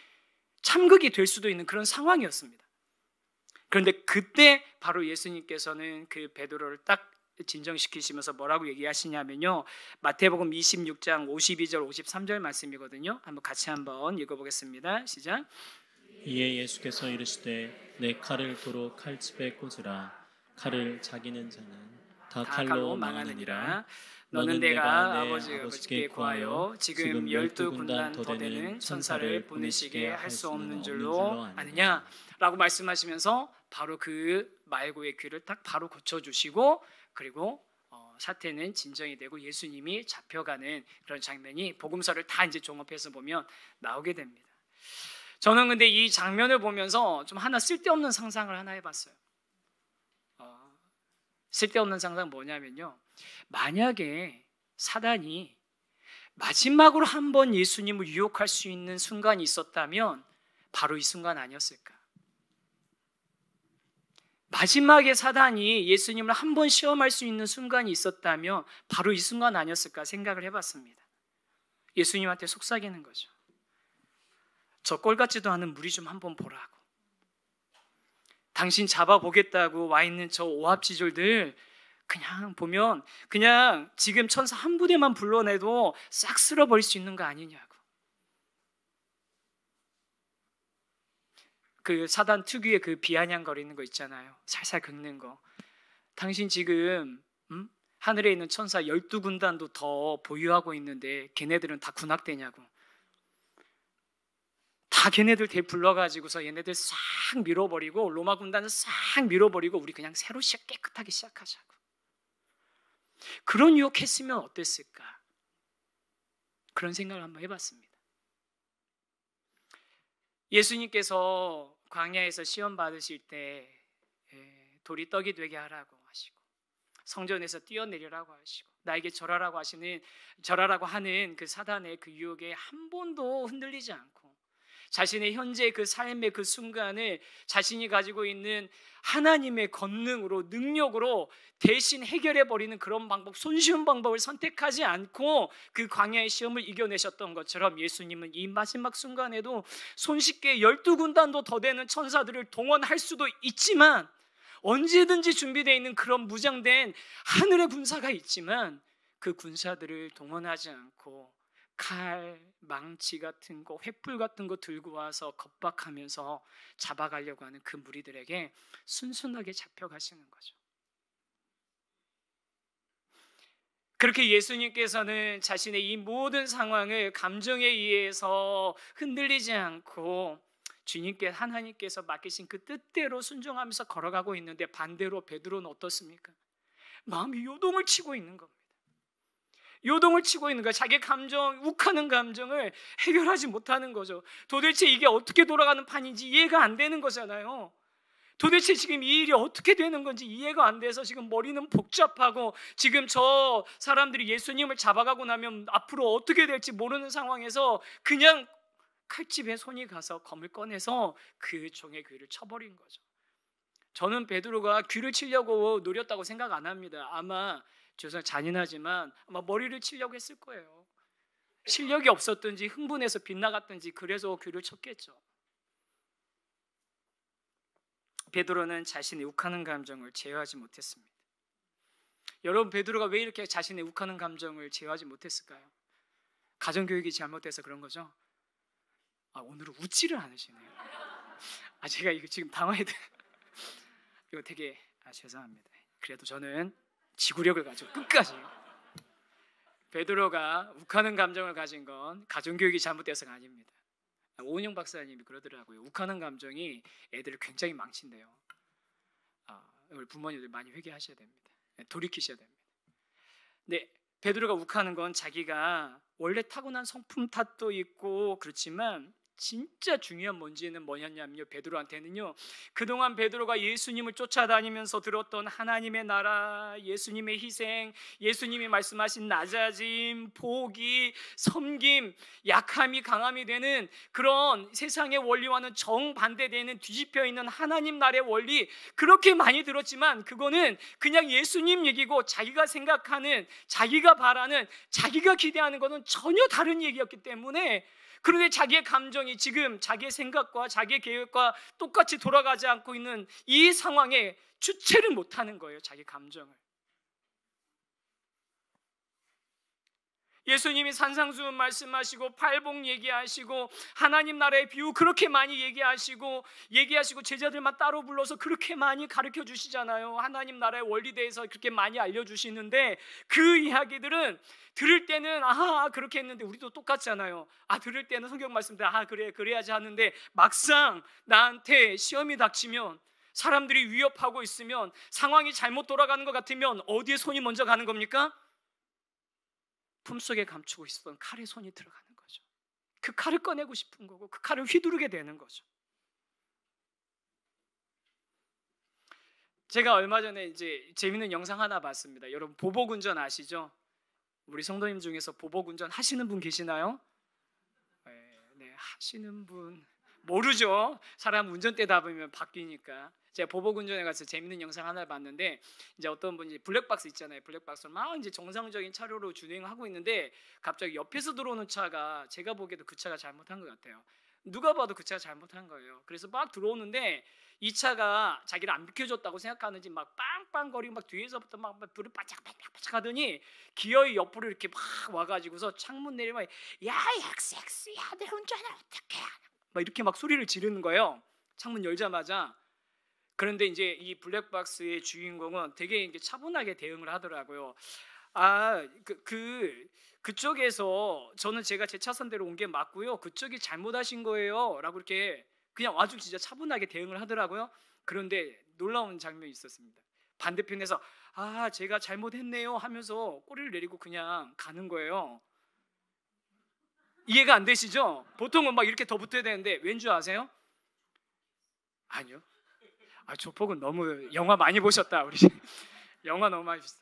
참극이 될 수도 있는 그런 상황이었습니다. 그런데 그때 바로 예수님께서는 그 베드로를 딱 진정시키시면서 뭐라고 얘기하시냐면요, 마태복음 26장 52절 53절 말씀이거든요. 같이 한번 읽어보겠습니다. 시작. 이에 예수께서 이르시되 내 칼을 도로 칼집에 꽂으라. 칼을 자기는 자는 다 칼로 망하느니라. 너는 내가 아버지께 구하여 지금 12군단 더 되는 천사를 보내시게 할 수 없는 줄로 아느냐 라고 말씀하시면서 바로 그 말고의 귀를 딱 바로 고쳐주시고, 그리고 사태는 진정이 되고 예수님이 잡혀가는 그런 장면이 복음서를 다 이제 종합해서 보면 나오게 됩니다. 저는 근데 이 장면을 보면서 좀 하나 쓸데없는 상상을 하나 해봤어요. 쓸데없는 상상 뭐냐면요, 만약에 사단이 마지막으로 한번 예수님을 유혹할 수 있는 순간이 있었다면 바로 이 순간 아니었을까? 마지막에 사단이 예수님을 한번 시험할 수 있는 순간이 있었다면 바로 이 순간 아니었을까 생각을 해봤습니다. 예수님한테 속삭이는 거죠. 저 꼴 같지도 않은 무리 좀 한번 보라고. 당신 잡아보겠다고 와 있는 저 오합지졸들 그냥 보면 그냥 지금 천사 한 부대만 불러내도 싹 쓸어버릴 수 있는 거 아니냐고. 그 사단 특유의 그 비아냥거리는 거 있잖아요. 살살 긁는 거. 당신 지금 하늘에 있는 천사 12군단도 더 보유하고 있는데 걔네들은 다 군악대냐고. 다 걔네들 대 불러가지고서 얘네들 싹 밀어버리고, 로마 군단을 싹 밀어버리고 우리 그냥 새로 깨끗하게 시작하자고. 그런 유혹했으면 어땠을까? 그런 생각을 한번 해봤습니다. 예수님께서 광야에서 시험 받으실 때 돌이 떡이 되게 하라고 하시고, 성전에서 뛰어내리라고 하시고, 나에게 절하라고 하는 그 사단의 그 유혹에 한 번도 흔들리지 않고, 자신의 현재 그 삶의 그 순간을 자신이 가지고 있는 하나님의 권능으로, 능력으로 대신 해결해버리는 그런 방법, 손쉬운 방법을 선택하지 않고 그 광야의 시험을 이겨내셨던 것처럼, 예수님은 이 마지막 순간에도 손쉽게 12군단도 더 되는 천사들을 동원할 수도 있지만, 언제든지 준비되어 있는 그런 무장된 하늘의 군사가 있지만, 그 군사들을 동원하지 않고 칼, 망치 같은 거, 횃불 같은 거 들고 와서 겁박하면서 잡아가려고 하는 그 무리들에게 순순하게 잡혀가시는 거죠. 그렇게 예수님께서는 자신의 이 모든 상황을 감정에 의해서 흔들리지 않고 하나님께서 맡기신 그 뜻대로 순종하면서 걸어가고 있는데, 반대로 베드로는 어떻습니까? 마음이 요동을 치고 있는 겁니다. 요동을 치고 있는 거야. 자기 감정, 욱하는 감정을 해결하지 못하는 거죠. 도대체 이게 어떻게 돌아가는 판인지 이해가 안 되는 거잖아요. 도대체 지금 이 일이 어떻게 되는 건지 이해가 안 돼서 지금 머리는 복잡하고 지금 저 사람들이 예수님을 잡아가고 나면 앞으로 어떻게 될지 모르는 상황에서 그냥 칼집에 손이 가서 검을 꺼내서 그 종의 귀를 쳐버린 거죠. 저는 베드로가 귀를 치려고 노렸다고 생각 안 합니다. 아마 죄송해요, 잔인하지만 아마 머리를 치려고 했을 거예요. 실력이 없었든지 흥분해서 빗나갔든지 그래서 귀를 쳤겠죠. 베드로는 자신의 욱하는 감정을 제어하지 못했습니다. 여러분, 베드로가 왜 이렇게 자신의 욱하는 감정을 제어하지 못했을까요? 가정교육이 잘못돼서 그런 거죠? 오늘은 웃지를 않으시네요. 제가 이거 지금 당황해도 이거 되게 죄송합니다. 그래도 저는 지구력을 가지고 끝까지. 베드로가 욱하는 감정을 가진 건 가정교육이 잘못돼서가 아닙니다. 오은영 박사님이 그러더라고요. 욱하는 감정이 애들을 굉장히 망친대요. 우리 부모님들 많이 회개하셔야 됩니다. 돌이키셔야 됩니다. 네, 베드로가 욱하는 건 자기가 원래 타고난 성품 탓도 있고 그렇지만 진짜 중요한 문제는 뭐냐면요, 베드로한테는요, 그동안 베드로가 예수님을 쫓아다니면서 들었던 하나님의 나라, 예수님의 희생, 예수님이 말씀하신 낮아짐, 포기, 섬김, 약함이 강함이 되는 그런 세상의 원리와는 정반대되는 뒤집혀 있는 하나님 나라의 원리, 그렇게 많이 들었지만 그거는 그냥 예수님 얘기고 자기가 생각하는, 자기가 바라는, 자기가 기대하는 것은 전혀 다른 얘기였기 때문에, 그런데 자기의 감정이 지금 자기의 생각과 자기의 계획과 똑같이 돌아가지 않고 있는 이 상황에 주체를 못하는 거예요. 자기 감정을. 예수님이 산상수훈 말씀하시고 팔복 얘기하시고 하나님 나라의 비유 그렇게 많이 얘기하시고 제자들만 따로 불러서 그렇게 많이 가르쳐 주시잖아요. 하나님 나라의 원리에 대해서 그렇게 많이 알려주시는데 그 이야기들은 들을 때는 그렇게 했는데 우리도 똑같잖아요. 들을 때는 성경 말씀대로 그래 그래야지 하는데 막상 나한테 시험이 닥치면, 사람들이 위협하고 있으면, 상황이 잘못 돌아가는 것 같으면 어디에 손이 먼저 가는 겁니까? 품속에 감추고 있었던 칼에 손이 들어가는 거죠. 그 칼을 꺼내고 싶은 거고 그 칼을 휘두르게 되는 거죠. 제가 얼마 전에 이제 재밌는 영상 하나 봤습니다. 여러분, 보복운전 아시죠? 우리 성도님 중에서 보복운전 하시는 분 계시나요? 네, 하시는 분 모르죠. 사람 운전대다 보면 바뀌니까. 제가 보복운전에 가서 재밌는 영상 하나를 봤는데, 이제 어떤 분이 블랙박스 있잖아요. 블랙박스를 막 이제 정상적인 차로로 주행하고 있는데 갑자기 옆에서 들어오는 차가, 제가 보기에도 그 차가 잘못한 것 같아요. 누가 봐도 그 차가 잘못한 거예요. 그래서 막 들어오는데 이 차가 자기를 안 비켜줬다고 생각하는지 막 빵빵거리고 막 뒤에서부터 막 불을 바짝바짝 하더니 기어이 옆으로 이렇게 막 와가지고서 창문 내리면 야 엑스야 내 운전을 어떻게 하냐 막 이렇게 막 소리를 지르는 거예요. 창문 열자마자. 그런데 이제 이 블랙박스의 주인공은 되게 이제 차분하게 대응을 하더라고요. 그쪽에서 저는 제가 제 차선대로 온 게 맞고요. 그쪽이 잘못하신 거예요. 라고 이렇게 그냥 아주 진짜 차분하게 대응을 하더라고요. 그런데 놀라운 장면이 있었습니다. 반대편에서 제가 잘못했네요 하면서 꼬리를 내리고 그냥 가는 거예요. 이해가 안 되시죠? 보통은 막 이렇게 더 붙어야 되는데 왠 줄 아세요? 아니요. 조폭은 너무 영화 많이 보셨다. 우리 영화 너무 많이 보셨다.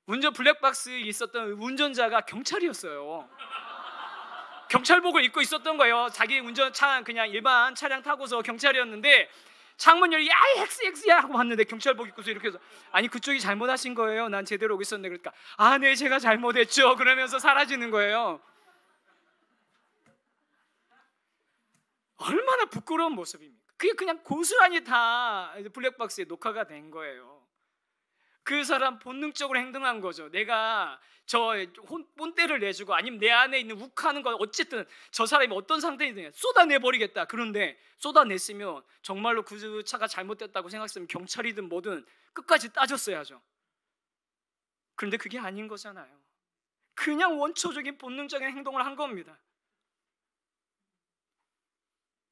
운전 블랙박스에 있었던 운전자가 경찰이었어요. 경찰복을 입고 있었던 거예요. 자기 운전차 그냥 일반 차량 타고서 경찰이었는데 창문 열리 엑스야 하고 봤는데 경찰복 입고서 이렇게 해서 그쪽이 잘못하신 거예요. 난 제대로 오고 있었는데 그러니까 네 제가 잘못했죠. 그러면서 사라지는 거예요. 얼마나 부끄러운 모습입니까? 그게 그냥 고스란히 다 블랙박스에 녹화가 된 거예요. 그 사람 본능적으로 행동한 거죠. 내가 저 본때를 내주고 아니면 내 안에 있는 욱하는 거 어쨌든 저 사람이 어떤 상태이든 쏟아내버리겠다. 그런데 쏟아냈으면 정말로 그 차가 잘못됐다고 생각했으면 경찰이든 뭐든 끝까지 따졌어야죠. 그런데 그게 아닌 거잖아요. 그냥 원초적인 본능적인 행동을 한 겁니다.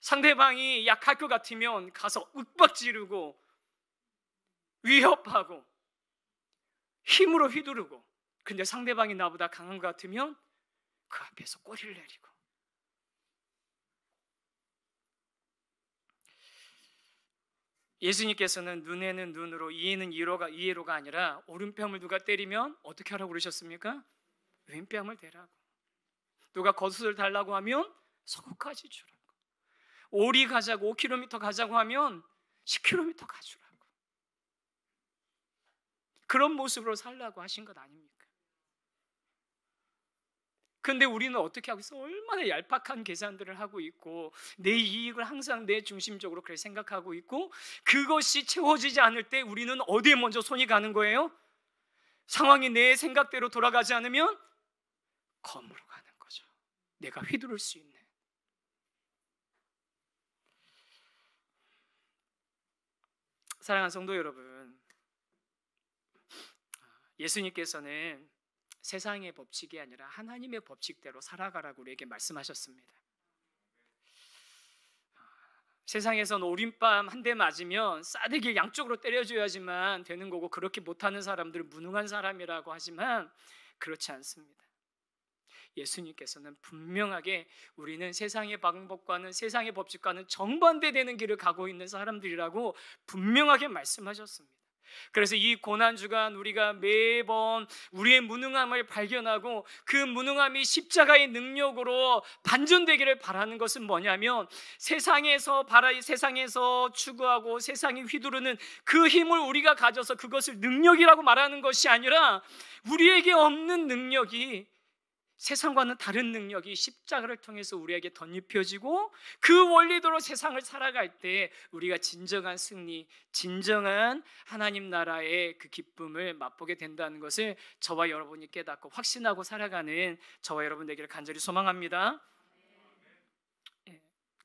상대방이 약할 것 같으면 가서 윽박지르고 위협하고 힘으로 휘두르고, 근데 상대방이 나보다 강한 것 같으면 그 앞에서 꼬리를 내리고. 예수님께서는 눈에는 눈으로, 이에는 이해로가 아니라 오른뺨을 누가 때리면 어떻게 하라고 그러셨습니까? 왼뺨을 대라고. 누가 겉옷을 달라고 하면 속옷까지 주라고. 오리 가자고 5km 가자고 하면 10km 가주라고. 그런 모습으로 살라고 하신 것 아닙니까? 근데 우리는 어떻게 하고 있어? 얼마나 얄팍한 계산들을 하고 있고 내 이익을 항상 내 중심적으로 그렇게 생각하고 있고 그것이 채워지지 않을 때 우리는 어디에 먼저 손이 가는 거예요? 상황이 내 생각대로 돌아가지 않으면 검으로 가는 거죠. 내가 휘두를 수 있는. 사랑하는 성도 여러분, 예수님께서는 세상의 법칙이 아니라 하나님의 법칙대로 살아가라고 우리에게 말씀하셨습니다. 세상에선 오른밤 한 대 맞으면 싸대기 양쪽으로 때려줘야지만 되는 거고 그렇게 못하는 사람들은 무능한 사람이라고 하지만 그렇지 않습니다. 예수님께서는 분명하게 우리는 세상의 방법과는 세상의 법칙과는 정반대되는 길을 가고 있는 사람들이라고 분명하게 말씀하셨습니다. 그래서 이 고난주간 우리가 매번 우리의 무능함을 발견하고 그 무능함이 십자가의 능력으로 반전되기를 바라는 것은 뭐냐면 세상에서 추구하고 세상이 휘두르는 그 힘을 우리가 가져서 그것을 능력이라고 말하는 것이 아니라 우리에게 없는 능력이 세상과는 다른 능력이 십자가를 통해서 우리에게 덧입혀지고 그 원리대로 세상을 살아갈 때 우리가 진정한 승리, 진정한 하나님 나라의 그 기쁨을 맛보게 된다는 것을 저와 여러분이 깨닫고 확신하고 살아가는 저와 여러분 되기를 간절히 소망합니다.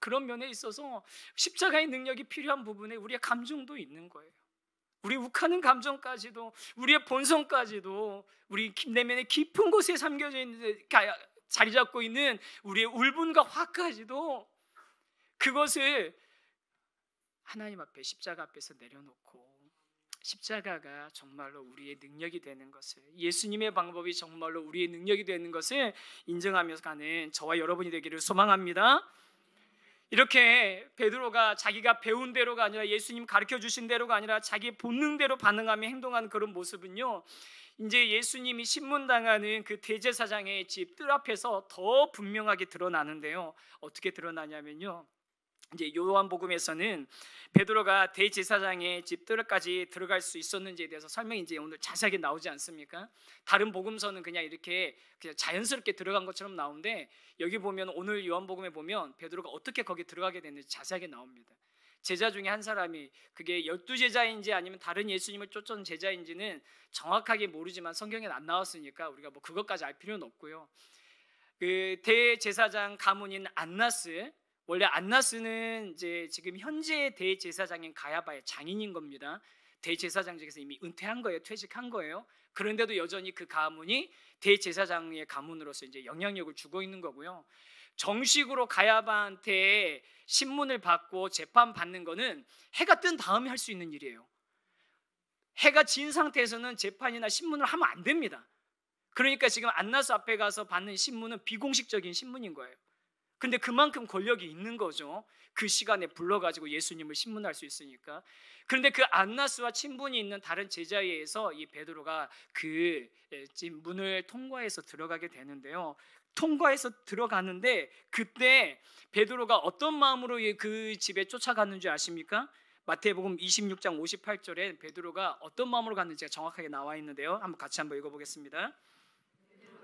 그런 면에 있어서 십자가의 능력이 필요한 부분에 우리의 감정도 있는 거예요. 우리 욱하는 감정까지도, 우리의 본성까지도, 우리 내면의 깊은 곳에 잠겨져 있는, 자리 잡고 있는 우리의 울분과 화까지도 그것을 하나님 앞에, 십자가 앞에서 내려놓고 십자가가 정말로 우리의 능력이 되는 것을, 예수님의 방법이 정말로 우리의 능력이 되는 것을 인정하면서 가는 저와 여러분이 되기를 소망합니다. 이렇게 베드로가 자기가 배운 대로가 아니라 예수님 가르쳐 주신 대로가 아니라 자기 본능대로 반응하며 행동하는 그런 모습은요, 이제 예수님이 신문당하는 그 대제사장의 집 뜰 앞에서 더 분명하게 드러나는데요. 어떻게 드러나냐면요, 이제 요한복음에서는 베드로가 대제사장의 집 뜰까지 들어갈 수 있었는지에 대해서 설명이 이제 오늘 자세하게 나오지 않습니까? 다른 복음서는 그냥 이렇게 그냥 자연스럽게 들어간 것처럼 나오는데 여기 보면 오늘 요한복음에 보면 베드로가 어떻게 거기 들어가게 됐는지 자세하게 나옵니다. 제자 중에 한 사람이 그게 12제자인지 아니면 다른 예수님을 쫓던 제자인지는 정확하게 모르지만 성경에 안 나왔으니까 우리가 뭐 그것까지 알 필요는 없고요. 그 대제사장 가문인 안나스, 원래 안나스는 이제 지금 현재 대제사장인 가야바의 장인인 겁니다. 대제사장직에서 이미 은퇴한 거예요, 퇴직한 거예요. 그런데도 여전히 그 가문이 대제사장의 가문으로서 이제 영향력을 주고 있는 거고요. 정식으로 가야바한테 신문을 받고 재판 받는 거는 해가 뜬 다음에 할 수 있는 일이에요. 해가 진 상태에서는 재판이나 신문을 하면 안 됩니다. 그러니까 지금 안나스 앞에 가서 받는 신문은 비공식적인 신문인 거예요. 근데 그만큼 권력이 있는 거죠. 그 시간에 불러가지고 예수님을 신문할 수 있으니까. 그런데 그 안나스와 친분이 있는 다른 제자에 의해서 이 베드로가 그 문을 통과해서 들어가게 되는데요. 통과해서 들어가는데 그때 베드로가 어떤 마음으로 그 집에 쫓아갔는지 아십니까? 마태복음 26장 58절에 베드로가 어떤 마음으로 갔는지가 정확하게 나와 있는데요. 한번 같이 한번 읽어보겠습니다.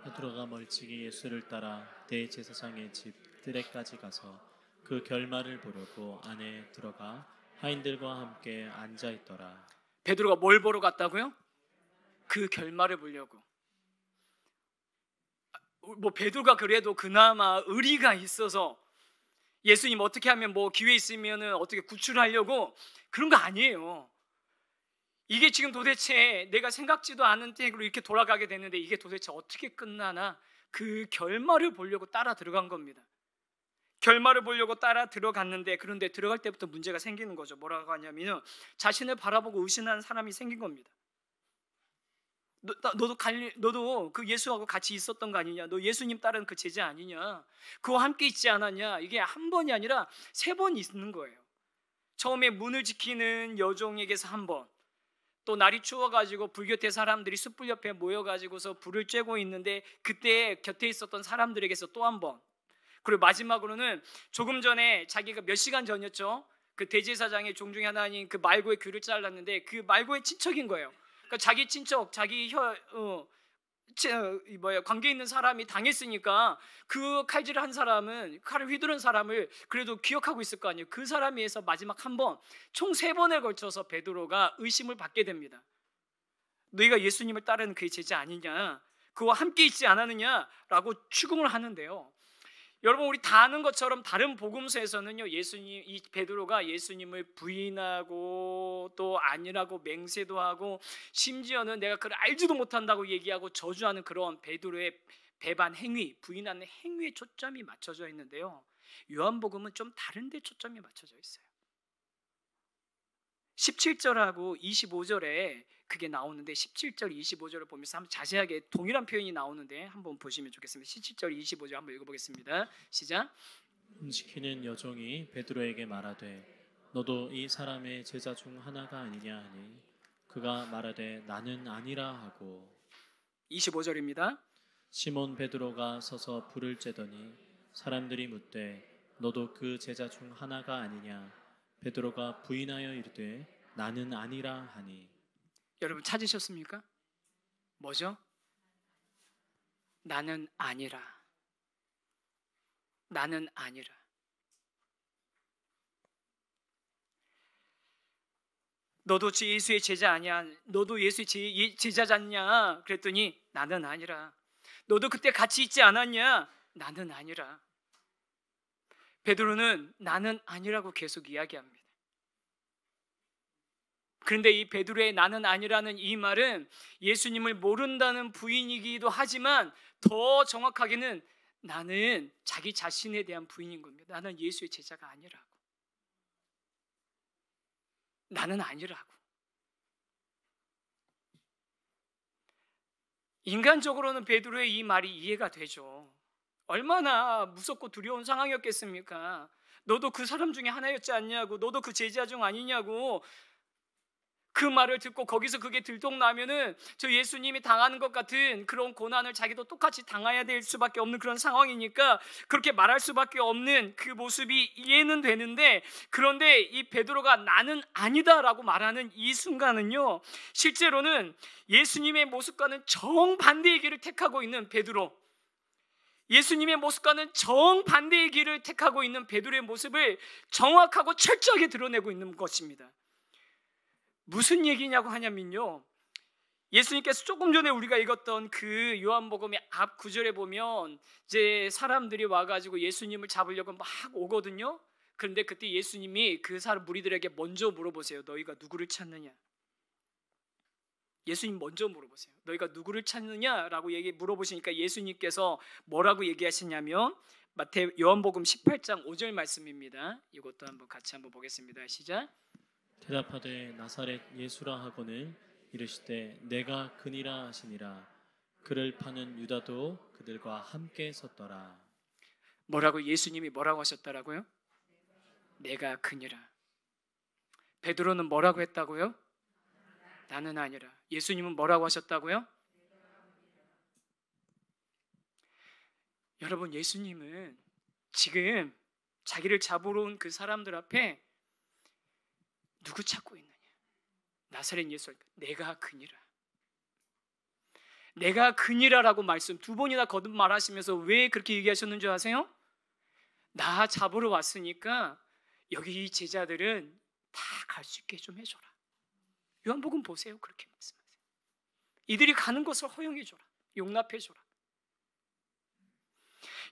베드로가 멀찍이 예수를 따라 대제사장의 집 뜰에까지 가서 그 결말을 보려고 안에 들어가 하인들과 함께 앉아 있더라. 베드로가 뭘 보러 갔다고요? 그 결말을 보려고. 뭐 베드로가 그래도 그나마 의리가 있어서 예수님 어떻게 하면 뭐 기회 있으면은 어떻게 구출하려고 그런 거 아니에요. 이게 지금 도대체 내가 생각지도 않은 때로 이렇게 돌아가게 됐는데 이게 도대체 어떻게 끝나나 그 결말을 보려고 따라 들어간 겁니다. 결말을 보려고 따라 들어갔는데 그런데 들어갈 때부터 문제가 생기는 거죠. 뭐라고 하냐면요, 자신을 바라보고 의심하는 사람이 생긴 겁니다. 너도 그 예수하고 같이 있었던 거 아니냐? 너 예수님 따른 그 제자 아니냐? 그와 함께 있지 않았냐? 이게 한 번이 아니라 3번 있는 거예요. 처음에 문을 지키는 여종에게서 한 번, 또 날이 추워가지고 불 곁에 사람들이 숯불 옆에 모여가지고서 불을 쬐고 있는데 그때 곁에 있었던 사람들에게서 또 한 번, 그리고 마지막으로는 조금 전에 자기가 몇 시간 전이었죠, 그 대제사장의 종 중에 하나인 그 말고의 귀를 잘랐는데 그 말고의 친척인 거예요. 그러니까 자기 친척, 자기 관계 있는 사람이 당했으니까 그 칼질을 한 사람은, 칼을 휘두른 사람을 그래도 기억하고 있을 거 아니에요. 그 사람에 의해서 마지막 한 번, 총 3번에 걸쳐서 베드로가 의심을 받게 됩니다. 너희가 예수님을 따르는 그의 제자 아니냐, 그와 함께 있지 않았느냐라고 추궁을 하는데요. 여러분, 우리 다 아는 것처럼 다른 복음서에서는요, 이 베드로가 예수님을 부인하고 또 아니라고 맹세도 하고 심지어는 내가 그를 알지도 못한다고 얘기하고 저주하는 그런 베드로의 배반 행위, 부인하는 행위에 초점이 맞춰져 있는데요, 요한복음은 좀 다른 데 초점이 맞춰져 있어요. 17절하고 25절에 그게 나오는데 17절, 25절을 보면서 한번 자세하게 동일한 표현이 나오는데 한번 보시면 좋겠습니다. 17절, 25절 한번 읽어보겠습니다. 시작. 시키는 여종이 베드로에게 말하되 너도 이 사람의 제자 중 하나가 아니냐 하니 그가 말하되 나는 아니라 하고. 25절입니다. 시몬 베드로가 서서 불을 쬐더니 사람들이 묻되 너도 그 제자 중 하나가 아니냐. 베드로가 부인하여 이르되 나는 아니라 하니. 여러분 찾으셨습니까? 뭐죠? 나는 아니라. 나는 아니라. 너도 예수의 제자 아니야? 너도 예수의 제자잖냐? 그랬더니 나는 아니라. 너도 그때 같이 있지 않았냐? 나는 아니라. 베드로는 나는 아니라고 계속 이야기합니다. 그런데 이 베드로의 나는 아니라는 이 말은 예수님을 모른다는 부인이기도 하지만 더 정확하게는 나는 자기 자신에 대한 부인인 겁니다. 나는 예수의 제자가 아니라고. 나는 아니라고. 인간적으로는 베드로의 이 말이 이해가 되죠. 얼마나 무섭고 두려운 상황이었겠습니까? 너도 그 사람 중에 하나였지 않냐고, 너도 그 제자 중 아니냐고. 그 말을 듣고 거기서 그게 들통나면은 저 예수님이 당하는 것 같은 그런 고난을 자기도 똑같이 당해야 될 수밖에 없는 그런 상황이니까 그렇게 말할 수밖에 없는 그 모습이 이해는 되는데, 그런데 이 베드로가 나는 아니다라고 말하는 이 순간은요, 실제로는 예수님의 모습과는 정반대의 길을 택하고 있는 베드로, 예수님의 모습과는 정반대의 길을 택하고 있는 베드로의 모습을 정확하고 철저하게 드러내고 있는 것입니다. 무슨 얘기냐고 하냐면요, 예수님께서 조금 전에 우리가 읽었던 그 요한복음의 앞 구절에 보면 이제 사람들이 와가지고 예수님을 잡으려고 막 오거든요. 그런데 그때 예수님이 그 사람 무리들에게 먼저 물어보세요. 너희가 누구를 찾느냐? 예수님 먼저 물어보세요. 너희가 누구를 찾느냐라고 물어보시니까 예수님께서 뭐라고 얘기하시냐면 요한복음 18장 5절 말씀입니다. 이것도 한번 같이 한번 보겠습니다. 시작. 대답하되 나사렛 예수라 하거늘 이르시되 내가 그니라 하시니라. 그를 파는 유다도 그들과 함께 섰더라. 뭐라고? 예수님이 뭐라고 하셨더라고요? 내가 그니라. 베드로는 뭐라고 했다고요? 나는 아니라. 예수님은 뭐라고 하셨다고요? 여러분, 예수님은 지금 자기를 잡으러 온 그 사람들 앞에 누구 찾고 있느냐? 나사렛 예수. 내가 그니라. 내가 그니라라고 말씀 2번이나 거듭 말하시면서 왜 그렇게 얘기하셨는 줄 아세요? 나 잡으러 왔으니까 여기 이 제자들은 다 갈 수 있게 좀 해줘라. 요한복음 보세요. 그렇게 말씀하세요. 이들이 가는 것을 허용해줘라. 용납해줘라.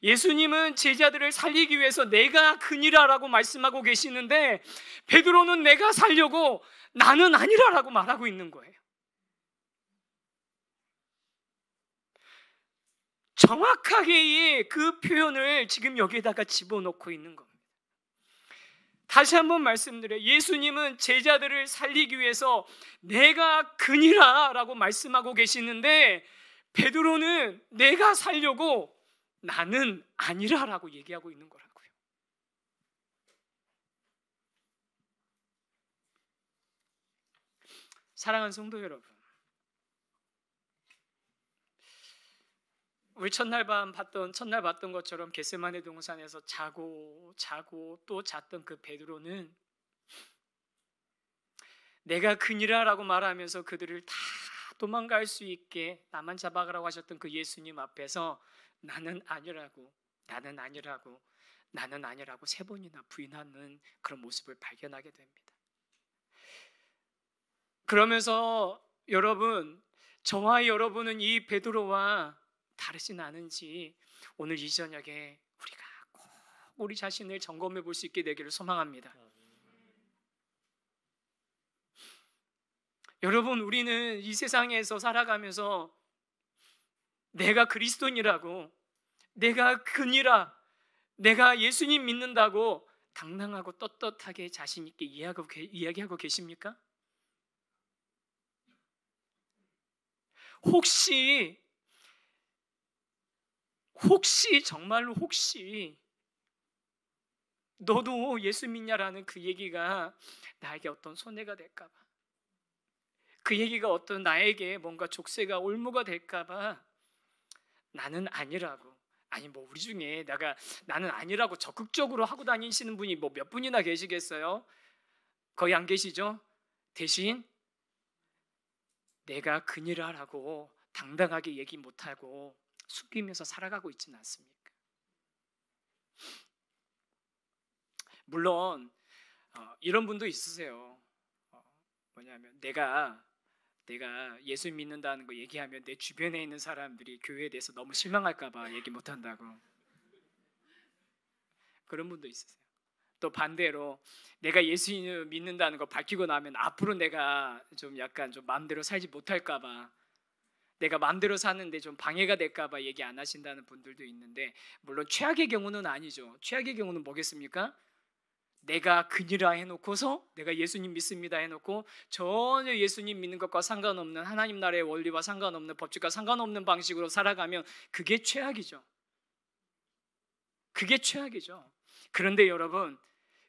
예수님은 제자들을 살리기 위해서 내가 그니라라고 말씀하고 계시는데 베드로는 내가 살려고 나는 아니라라고 말하고 있는 거예요. 정확하게 그 표현을 지금 여기에다가 집어넣고 있는 겁니다. 다시 한번 말씀드려요. 예수님은 제자들을 살리기 위해서 내가 그니라라고 말씀하고 계시는데 베드로는 내가 살려고 나는 아니라라고 얘기하고 있는 거라고요. 사랑하는 성도 여러분, 우리 첫날 봤던 것처럼 겟세마네 동산에서 자고 또 잤던 그 베드로는 내가 그니라라고 말하면서 그들을 다 도망갈 수 있게 나만 잡아가라고 하셨던 그 예수님 앞에서 나는 아니라고 세 번이나 부인하는 그런 모습을 발견하게 됩니다. 그러면서 여러분, 저와 여러분은 이 베드로와 다르진 않은지 오늘 이 저녁에 우리가 꼭 우리 자신을 점검해 볼 수 있게 되기를 소망합니다. 여러분, 우리는 이 세상에서 살아가면서 내가 그리스도인이라고, 내가 그니라, 내가 예수님 믿는다고 당당하고 떳떳하게 자신 있게 이야기하고 계십니까? 혹시 정말로 혹시 너도 예수 믿냐라는 그 얘기가 나에게 어떤 손해가 될까 봐, 그 얘기가 어떤 나에게 뭔가 족쇄가 올무가 될까 봐 나는 아니라고, 아니 뭐 우리 중에 나는 아니라고 적극적으로 하고 다니시는 분이 뭐 몇 분이나 계시겠어요? 거의 안 계시죠? 대신 내가 그니라라고 당당하게 얘기 못하고 숨기면서 살아가고 있지는 않습니까? 물론 이런 분도 있으세요. 뭐냐면 내가 예수 믿는다는 거 얘기하면 내 주변에 있는 사람들이 교회에 대해서 너무 실망할까 봐 얘기 못한다고. 그런 분도 있으세요. 또 반대로 내가 예수 믿는다는 거 밝히고 나면 앞으로 내가 좀 약간 좀 마음대로 살지 못할까 봐, 내가 마음대로 사는데 좀 방해가 될까 봐 얘기 안 하신다는 분들도 있는데, 물론 최악의 경우는 아니죠. 최악의 경우는 뭐겠습니까? 내가 그니라 해놓고서 내가 예수님 믿습니다 해놓고 전혀 예수님 믿는 것과 상관없는, 하나님 나라의 원리와 상관없는, 법칙과 상관없는 방식으로 살아가면 그게 최악이죠. 그게 최악이죠. 그런데 여러분,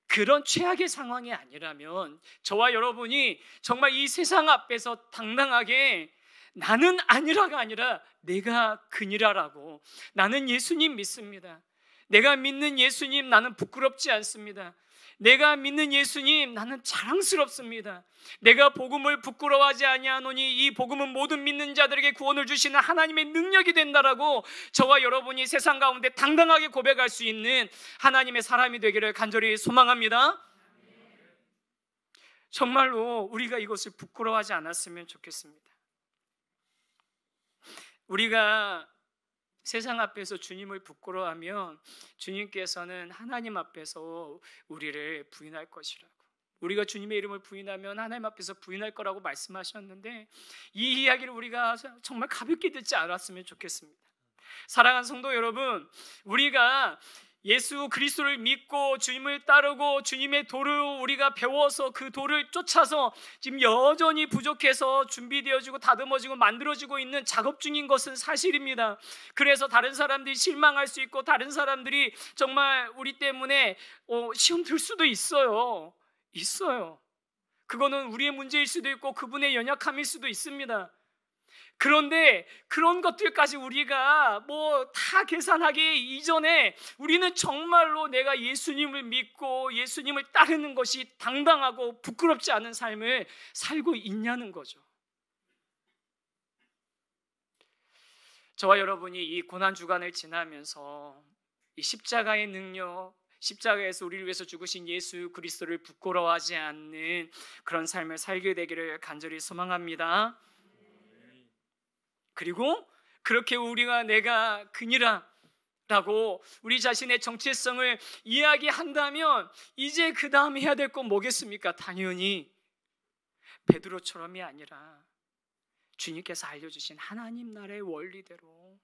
그런 최악의 상황이 아니라면 저와 여러분이 정말 이 세상 앞에서 당당하게 나는 아니라가 아니라 내가 그니라라고, 나는 예수님 믿습니다, 내가 믿는 예수님 나는 부끄럽지 않습니다, 내가 믿는 예수님 나는 자랑스럽습니다, 내가 복음을 부끄러워하지 아니하노니 이 복음은 모든 믿는 자들에게 구원을 주시는 하나님의 능력이 된다라고 저와 여러분이 세상 가운데 당당하게 고백할 수 있는 하나님의 사람이 되기를 간절히 소망합니다. 정말로 우리가 이것을 부끄러워하지 않았으면 좋겠습니다. 우리가 세상 앞에서 주님을 부끄러워하면 주님께서는 하나님 앞에서 우리를 부인할 것이라고, 우리가 주님의 이름을 부인하면 하나님 앞에서 부인할 거라고 말씀하셨는데, 이 이야기를 우리가 정말 가볍게 듣지 않았으면 좋겠습니다. 사랑하는 성도 여러분, 우리가 예수 그리스도를 믿고 주님을 따르고 주님의 도를 우리가 배워서 그 도를 쫓아서 지금 여전히 부족해서 준비되어지고 다듬어지고 만들어지고 있는 작업 중인 것은 사실입니다. 그래서 다른 사람들이 실망할 수 있고 다른 사람들이 정말 우리 때문에 시험 들 수도 있어요. 그거는 우리의 문제일 수도 있고 그분의 연약함일 수도 있습니다. 그런데 그런 것들까지 우리가 뭐 다 계산하기 이전에 우리는 정말로 내가 예수님을 믿고 예수님을 따르는 것이 당당하고 부끄럽지 않은 삶을 살고 있냐는 거죠. 저와 여러분이 이 고난주간을 지나면서 이 십자가의 능력, 십자가에서 우리를 위해서 죽으신 예수 그리스도를 부끄러워하지 않는 그런 삶을 살게 되기를 간절히 소망합니다. 그리고 그렇게 우리가 내가 그니라라고 우리 자신의 정체성을 이야기한다면 이제 그 다음 해야 될 건 뭐겠습니까? 당연히 베드로처럼이 아니라 주님께서 알려주신 하나님 나라의 원리대로,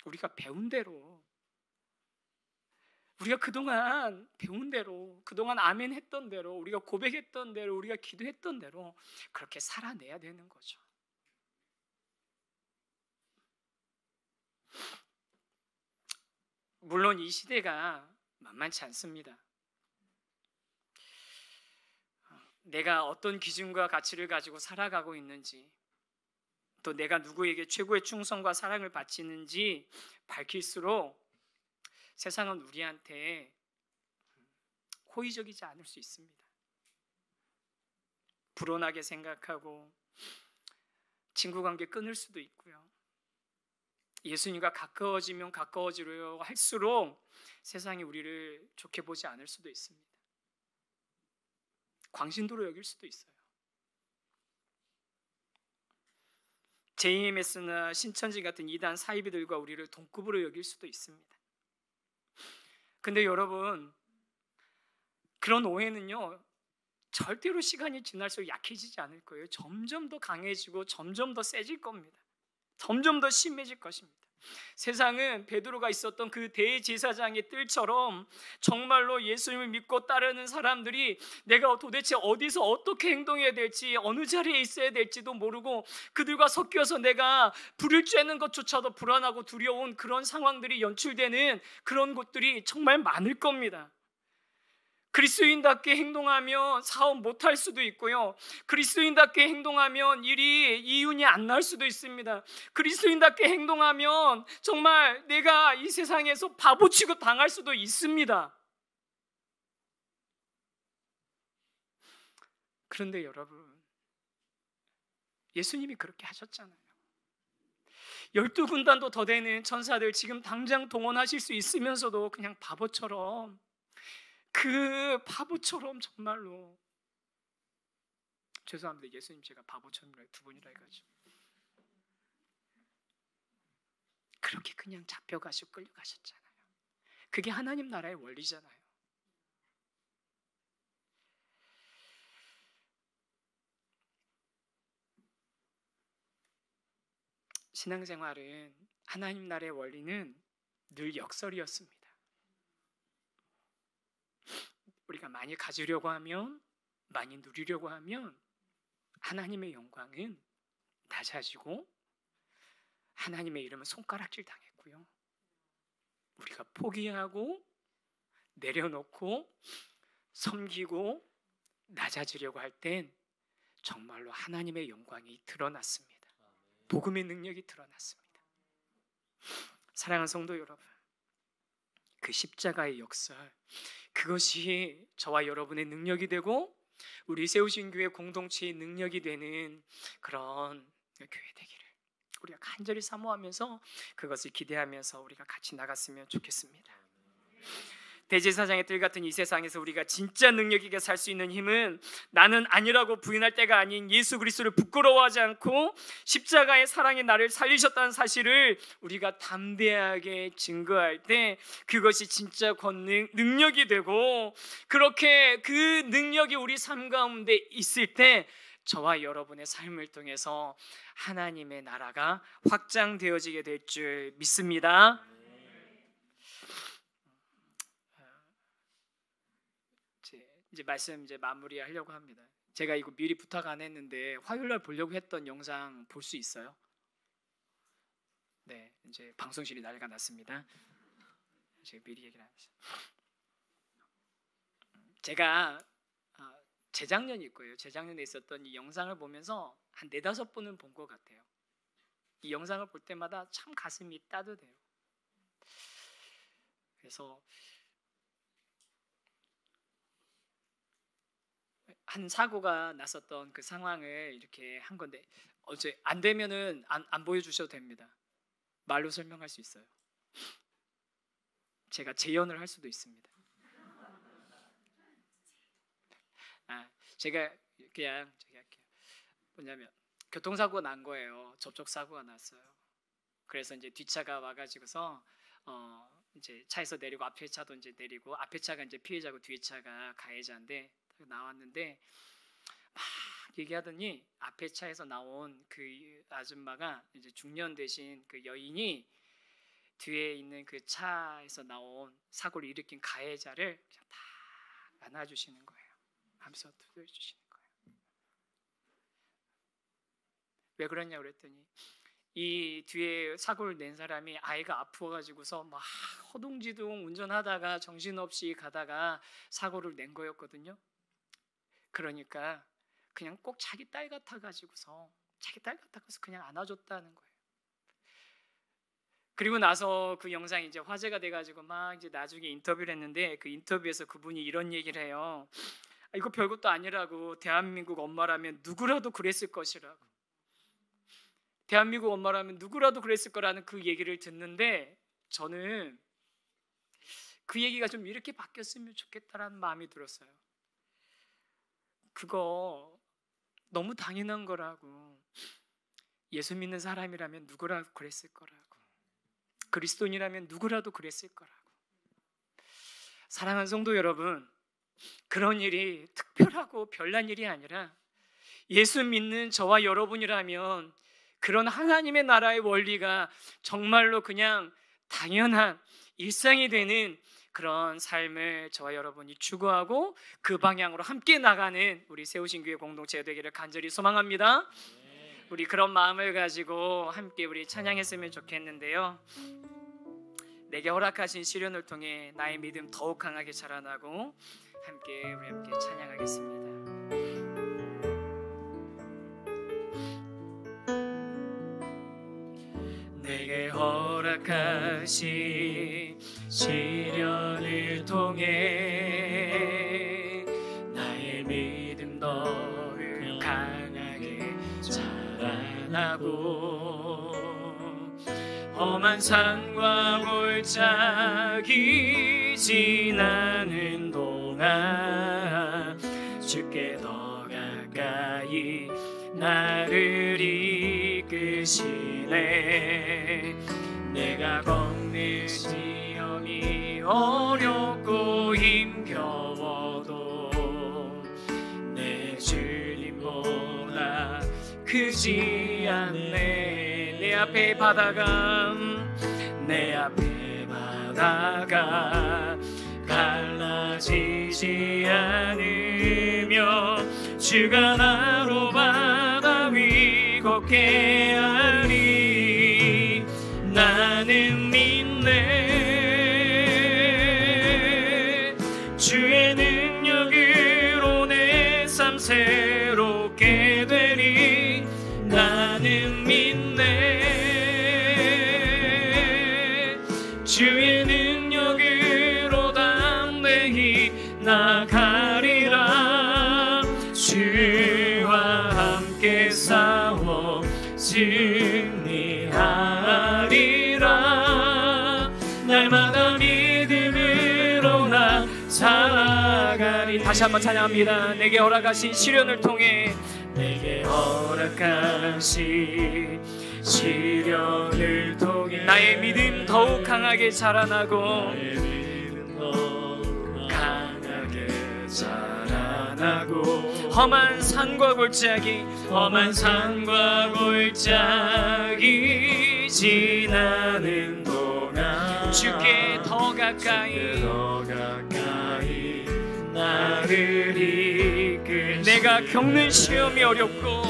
우리가 배운 대로, 우리가 그동안 배운 대로, 그동안 아멘 했던 대로, 우리가 고백했던 대로, 우리가 기도했던 대로 그렇게 살아내야 되는 거죠. 물론 이 시대가 만만치 않습니다. 내가 어떤 기준과 가치를 가지고 살아가고 있는지, 또 내가 누구에게 최고의 충성과 사랑을 바치는지 밝힐수록 세상은 우리한테 호의적이지 않을 수 있습니다. 불온하게 생각하고 친구 관계 끊을 수도 있고요. 예수님과 가까워지면 가까워지려 할수록 세상이 우리를 좋게 보지 않을 수도 있습니다. 광신도로 여길 수도 있어요. JMS나 신천지 같은 이단 사이비들과 우리를 동급으로 여길 수도 있습니다. 근데 여러분, 그런 오해는요, 절대로 시간이 지날수록 약해지지 않을 거예요. 점점 더 강해지고 점점 더 세질 겁니다. 점점 더 심해질 것입니다. 세상은 베드로가 있었던 그 대제사장의 뜰처럼 정말로 예수님을 믿고 따르는 사람들이 내가 도대체 어디서 어떻게 행동해야 될지, 어느 자리에 있어야 될지도 모르고 그들과 섞여서 내가 불을 쬐는 것조차도 불안하고 두려운 그런 상황들이 연출되는 그런 곳들이 정말 많을 겁니다. 그리스도인답게 행동하면 사업 못할 수도 있고요. 그리스도인답게 행동하면 일이 이윤이 안 날 수도 있습니다. 그리스도인답게 행동하면 정말 내가 이 세상에서 바보치고 당할 수도 있습니다. 그런데 여러분, 예수님이 그렇게 하셨잖아요. 12군단도 더 되는 천사들 지금 당장 동원하실 수 있으면서도 그냥 바보처럼, 그 바보처럼, 정말로 죄송합니다. 예수님 제가 바보처럼 두 번이라 해가지고 그렇게 그냥 잡혀가시고 끌려가셨잖아요. 그게 하나님 나라의 원리잖아요. 신앙생활은, 하나님 나라의 원리는 늘 역설이었습니다. 우리가 많이 가지려고 하면, 많이 누리려고 하면 하나님의 영광은 낮아지고 하나님의 이름은 손가락질 당했고요. 우리가 포기하고 내려놓고 섬기고 낮아지려고 할 땐 정말로 하나님의 영광이 드러났습니다. 복음의 능력이 드러났습니다. 사랑하는 성도 여러분, 그 십자가의 역설, 그것이 저와 여러분의 능력이 되고 우리 세우신 교회 공동체의 능력이 되는 그런 교회 되기를 우리가 간절히 사모하면서 그것을 기대하면서 우리가 같이 나갔으면 좋겠습니다. 대제사장의 뜰 같은 이 세상에서 우리가 진짜 능력 있게 살 수 있는 힘은 나는 아니라고 부인할 때가 아닌 예수 그리스도를 부끄러워하지 않고 십자가의 사랑의 나를 살리셨다는 사실을 우리가 담대하게 증거할 때 그것이 진짜 권능, 능력이 되고, 그렇게 그 능력이 우리 삶 가운데 있을 때 저와 여러분의 삶을 통해서 하나님의 나라가 확장되어지게 될 줄 믿습니다. 이제 말씀 마무리하려고 합니다. 제가 이거 미리 부탁 안 했는데 화요일 날 보려고 했던 영상 볼 수 있어요? 네, 이제 방송실이 난리가 났습니다. 제가 미리 얘기를 하면서 제가 재작년일 거예요. 재작년에 있었던 이 영상을 보면서 한 4-5번은 본 것 같아요. 이 영상을 볼 때마다 참 가슴이 따뜻해요. 그래서 한 사고가 났었던 그 상황을 이렇게 한 건데, 어제 안 되면은 안 보여주셔도 됩니다. 말로 설명할 수 있어요. 제가 재연을 할 수도 있습니다. 제가 그냥 할게요. 뭐냐면 교통사고가 난 거예요. 접촉사고가 났어요. 그래서 이제 뒷차가 와가지고서 이제 차에서 내리고 앞에 차도 이제 내리고, 앞에 차가 이제 피해자고 뒤에 차가 가해자인데 나왔는데 막 얘기하더니 앞에 차에서 나온 그 아줌마가 이제 중년 되신 그 여인이 뒤에 있는 그 차에서 나온 사고를 일으킨 가해자를 그냥 다 안아주시는 거예요. 하면서 두드려주시는 거예요. 왜 그러냐고 그랬더니 이 뒤에 사고를 낸 사람이 아이가 아프어가지고서 막 허둥지둥 운전하다가 정신없이 가다가 사고를 낸 거였거든요. 그러니까 그냥 꼭 자기 딸 같아가지고서 그냥 안아줬다는 거예요. 그리고 나서 그 영상이 이제 화제가 돼가지고 막 이제 나중에 인터뷰를 했는데, 그 인터뷰에서 그분이 이런 얘기를 해요. 이거 별것도 아니라고. 대한민국 엄마라면 누구라도 그랬을 것이라고. 대한민국 엄마라면 누구라도 그랬을 거라는 그 얘기를 듣는데, 저는 그 얘기가 좀 이렇게 바뀌었으면 좋겠다라는 마음이 들었어요. 그거 너무 당연한 거라고. 예수 믿는 사람이라면 누구라도 그랬을 거라고. 그리스도인이라면 누구라도 그랬을 거라고. 사랑하는 성도 여러분, 그런 일이 특별하고 별난 일이 아니라 예수 믿는 저와 여러분이라면 그런 하나님의 나라의 원리가 정말로 그냥 당연한 일상이 되는 그런 삶을 저와 여러분이 추구하고 그 방향으로 함께 나가는 우리 세우신 교회 공동체가 되기를 간절히 소망합니다. 우리 그런 마음을 가지고 함께 우리 찬양했으면 좋겠는데요. 내게 허락하신 시련을 통해 나의 믿음 더욱 강하게 자라나고 우리 함께 찬양하겠습니다. 내게 허락하신 시련을 통해 나의 믿음 더욱 강하게 자라나고 험한 산과 골짜기 지나는 동안 주께 더 가까이 나를 이끄시네. 내가 겪는 시험이 어렵고 힘겨워도 내 주님보다 크지 않네. 내 앞에 바다가 갈라지지 않으며 주가 나로 바다 위 걷게 하리. 나는 믿네. 주의 능력으로 내 삶 새롭게 되리. 나는 믿네. 주의 능력으로 담대히 나가리라. 주와 함께 싸워 승리하리라. 날마다 믿음으로 나 살아가리. 다시 한번 찬양합니다. 내게 허락하신 시련을 통해 시련을 통해 나의 믿음 더욱 강하게 자라나고 험한 산과 골짜기 지나는 동안 주께 더 가까이 나를 이끌. 내가 겪는 시험이 어렵고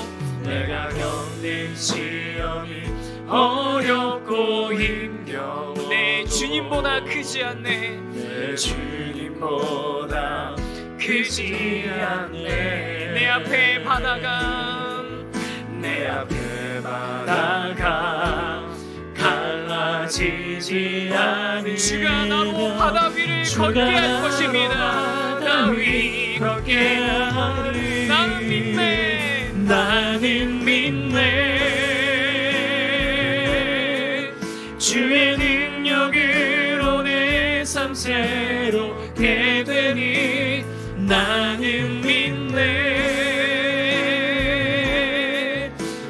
힘겨워 내 주님보다 크지 않네. 내 앞에 바다가 갈라지지 않으며 주가 나로 바다 위를 걷게 할 것입니다. 나 위 걷게 하리. 나는 믿네. 주의 능력으로 내 삶 새롭게 되니. 나는 믿네.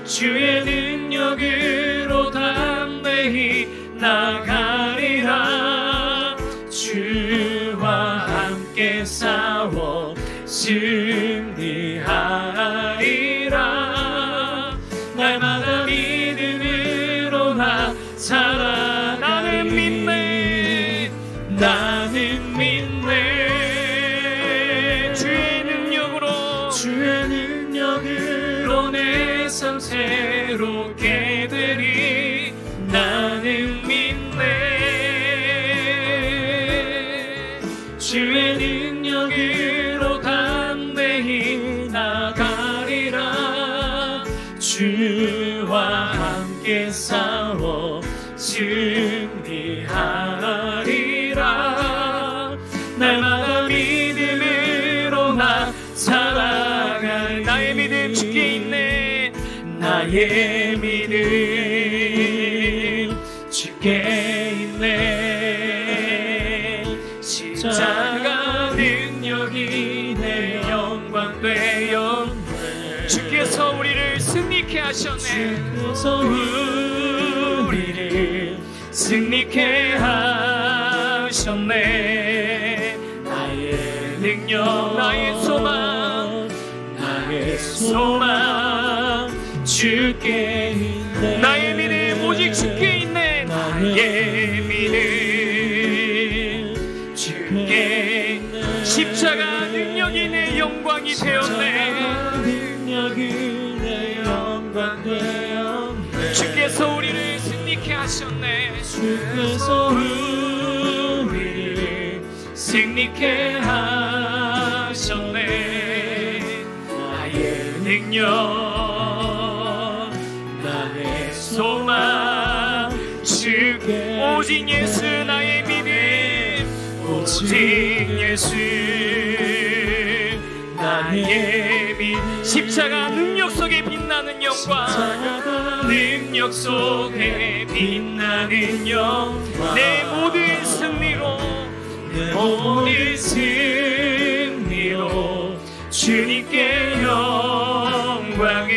주의 능력으로 담대히 나가리라. 주와 함께 싸워 승리하리라. 날마다 믿음으로 나 살아. 나는 믿네. 나는 믿네. 주의 능력으로 내 삶 새롭게 되리. 나는 믿네. 주의 능력으로 담대히 주와 함께 싸워 승리하리라. 날마다 믿음으로 나 살아갈 나의 믿음 주께 있네. 나의 믿음 주께 있네. 십자가 능력이 내 영광 되었네. 주께서 우리를 승리케 하셨네. 주께서 우리를 승리케 하셨네. 나의 능력, 나의 소망, 나의 소망 주께 있네. 나의 믿음 오직 주께 있네. 나의 믿음 주께 있네. 십자가 능력이 내 영광이 되었네. 능력이 내 영광 되었네. 주께서 우리를 승리케 하셨네. 주께서 우리를 승리케 하셨네. 나의 능력, 나의 소망 주께 오직 예수 나의 믿음, 오직 예수 나의 믿음. 십자가 능력 속에 빛나는 영광, 십자가 능력 속에 빛나는 영광. 내 모든 승리로, 내 모든 승리로 주님께 영광을.